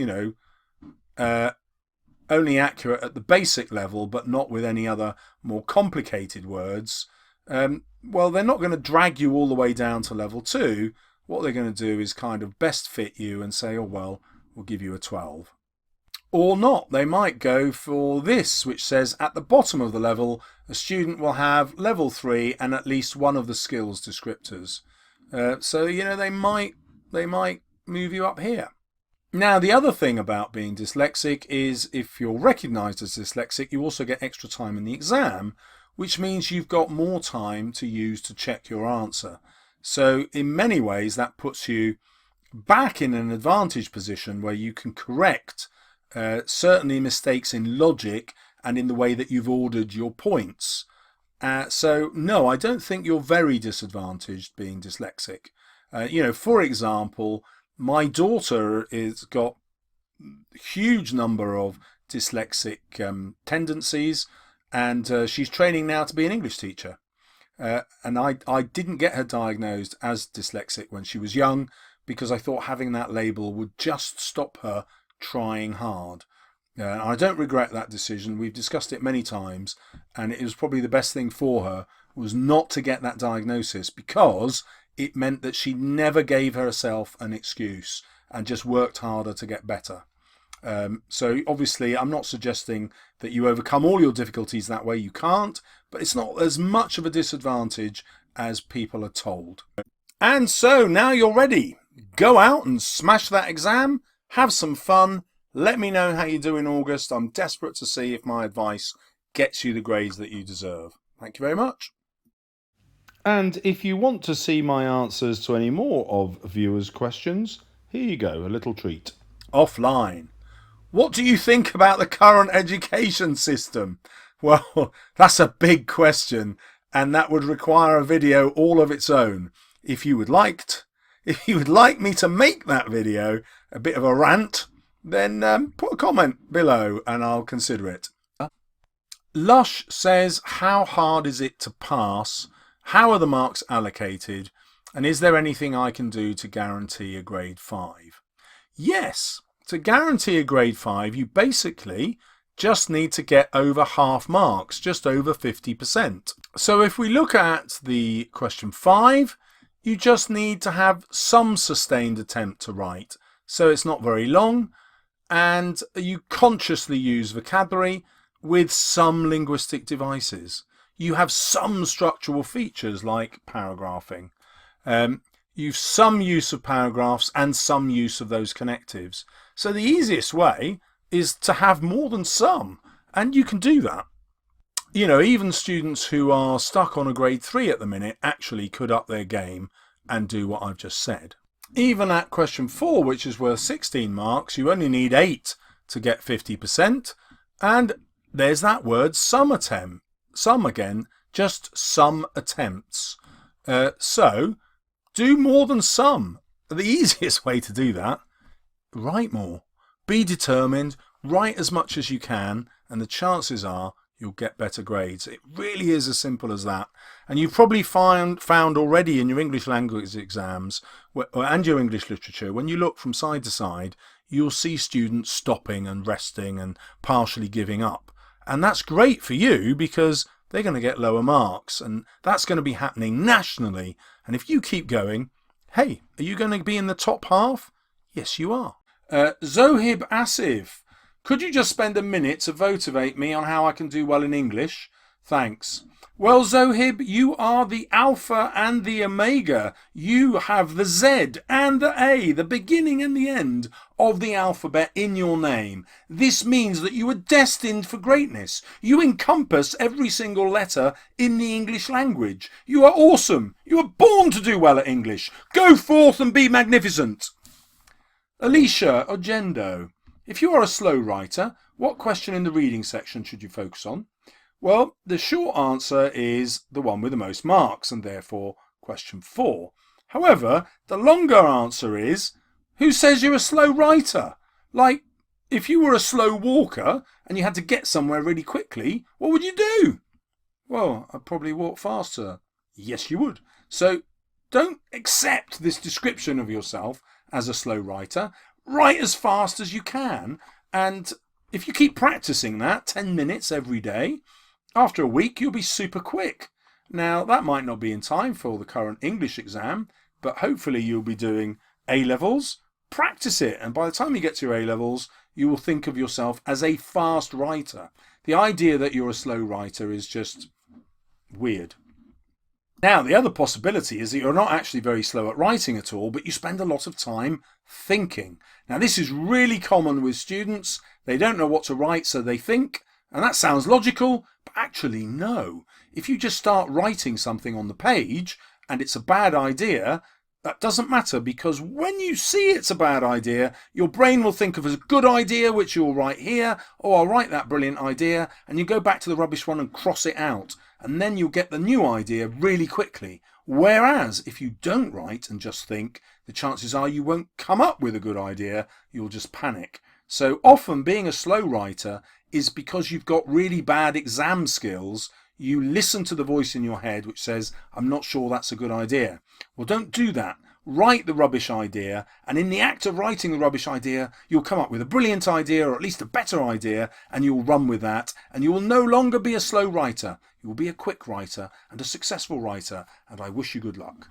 only accurate at the basic level, but not with any other more complicated words. Well, they're not going to drag you all the way down to level 2. What they're going to do is kind of best fit you and say, oh, well, we'll give you a 12. Or not. They might go for this, which says at the bottom of the level, a student will have level 3 and at least one of the skills descriptors. So, they might move you up here. Now, the other thing about being dyslexic is if you're recognised as dyslexic, you also get extra time in the exam, which means you've got more time to use to check your answer. So in many ways, that puts you back in an advantage position where you can correct certainly mistakes in logic and in the way that you've ordered your points. So no, I don't think you're very disadvantaged being dyslexic. For example, my daughter has got a huge number of dyslexic tendencies, and she's training now to be an English teacher. And I didn't get her diagnosed as dyslexic when she was young because I thought having that label would just stop her trying hard. And I don't regret that decision. We've discussed it many times, and it was probably the best thing for her was not to get that diagnosis, because it meant that she never gave herself an excuse and just worked harder to get better. So obviously I'm not suggesting that you overcome all your difficulties that way. You can't, but it's not as much of a disadvantage as people are told. And so now you're ready. Go out and smash that exam, have some fun. Let me know how you do in August. I'm desperate to see if my advice gets you the grades that you deserve. Thank you very much. And if you want to see my answers to any more of viewers' questions, here you go, a little treat. Offline. What do you think about the current education system? Well, that's a big question, and that would require a video all of its own. If you would like me to make that video, a bit of a rant, then put a comment below and I'll consider it. Lush says, how hard is it to pass? How are the marks allocated? And is there anything I can do to guarantee a grade 5? Yes, to guarantee a grade 5, you basically just need to get over half marks, just over 50%. So if we look at the question 5, you just need to have some sustained attempt to write. So it's not very long, and you consciously use vocabulary with some linguistic devices. You have some structural features like paragraphing. You've some use of paragraphs and some use of those connectives. So the easiest way is to have more than some, and you can do that. You know, even students who are stuck on a grade 3 at the minute actually could up their game and do what I've just said. Even at question 4, which is worth 16 marks, you only need 8 to get 50%. And there's that word, some attempt. Some again, just some attempts. So do more than some. The easiest way to do that, write more. Be determined, write as much as you can, and the chances are you'll get better grades. It really is as simple as that. And you've probably found already in your English language exams and your English literature, when you look from side to side, you'll see students stopping and resting and partially giving up. And that's great for you because they're going to get lower marks, and that's going to be happening nationally. And if you keep going, hey, are you going to be in the top half? Yes, you are. Zohib Asif, could you just spend a minute to motivate me on how I can do well in English? Thanks. Well, Zohib, you are the alpha and the omega. You have the Z and the A, the beginning and the end of the alphabet in your name. This means that you are destined for greatness. You encompass every single letter in the English language. You are awesome. You are born to do well at English. Go forth and be magnificent. Alicia Ogendo, if you are a slow writer, what question in the reading section should you focus on? Well, the short answer is the one with the most marks, and therefore question 4. However, the longer answer is, who says you're a slow writer? Like, if you were a slow walker and you had to get somewhere really quickly, what would you do? Well, I'd probably walk faster. Yes, you would. So don't accept this description of yourself as a slow writer. Write as fast as you can, and if you keep practicing that 10 minutes every day, after a week you'll be super quick. Now that might not be in time for the current English exam, but hopefully you'll be doing A-levels. Practice it, and by the time you get to your A-levels you will think of yourself as a fast writer. The idea that you're a slow writer is just weird. Now, the other possibility is that you're not actually very slow at writing at all, but you spend a lot of time thinking. Now, this is really common with students. They don't know what to write, so they think, and that sounds logical, but actually no. If you just start writing something on the page and it's a bad idea, that doesn't matter, because when you see it's a bad idea, your brain will think of as a good idea, which you'll write here. Oh, I'll write that brilliant idea, and you go back to the rubbish one and cross it out, and then you'll get the new idea really quickly. Whereas if you don't write and just think, the chances are you won't come up with a good idea, you'll just panic. So often being a slow writer is because you've got really bad exam skills. you listen to the voice in your head which says, I'm not sure that's a good idea. Well, don't do that. Write the rubbish idea, and in the act of writing the rubbish idea, you'll come up with a brilliant idea, or at least a better idea, and you'll run with that, and you will no longer be a slow writer. You will be a quick writer and a successful writer, and I wish you good luck.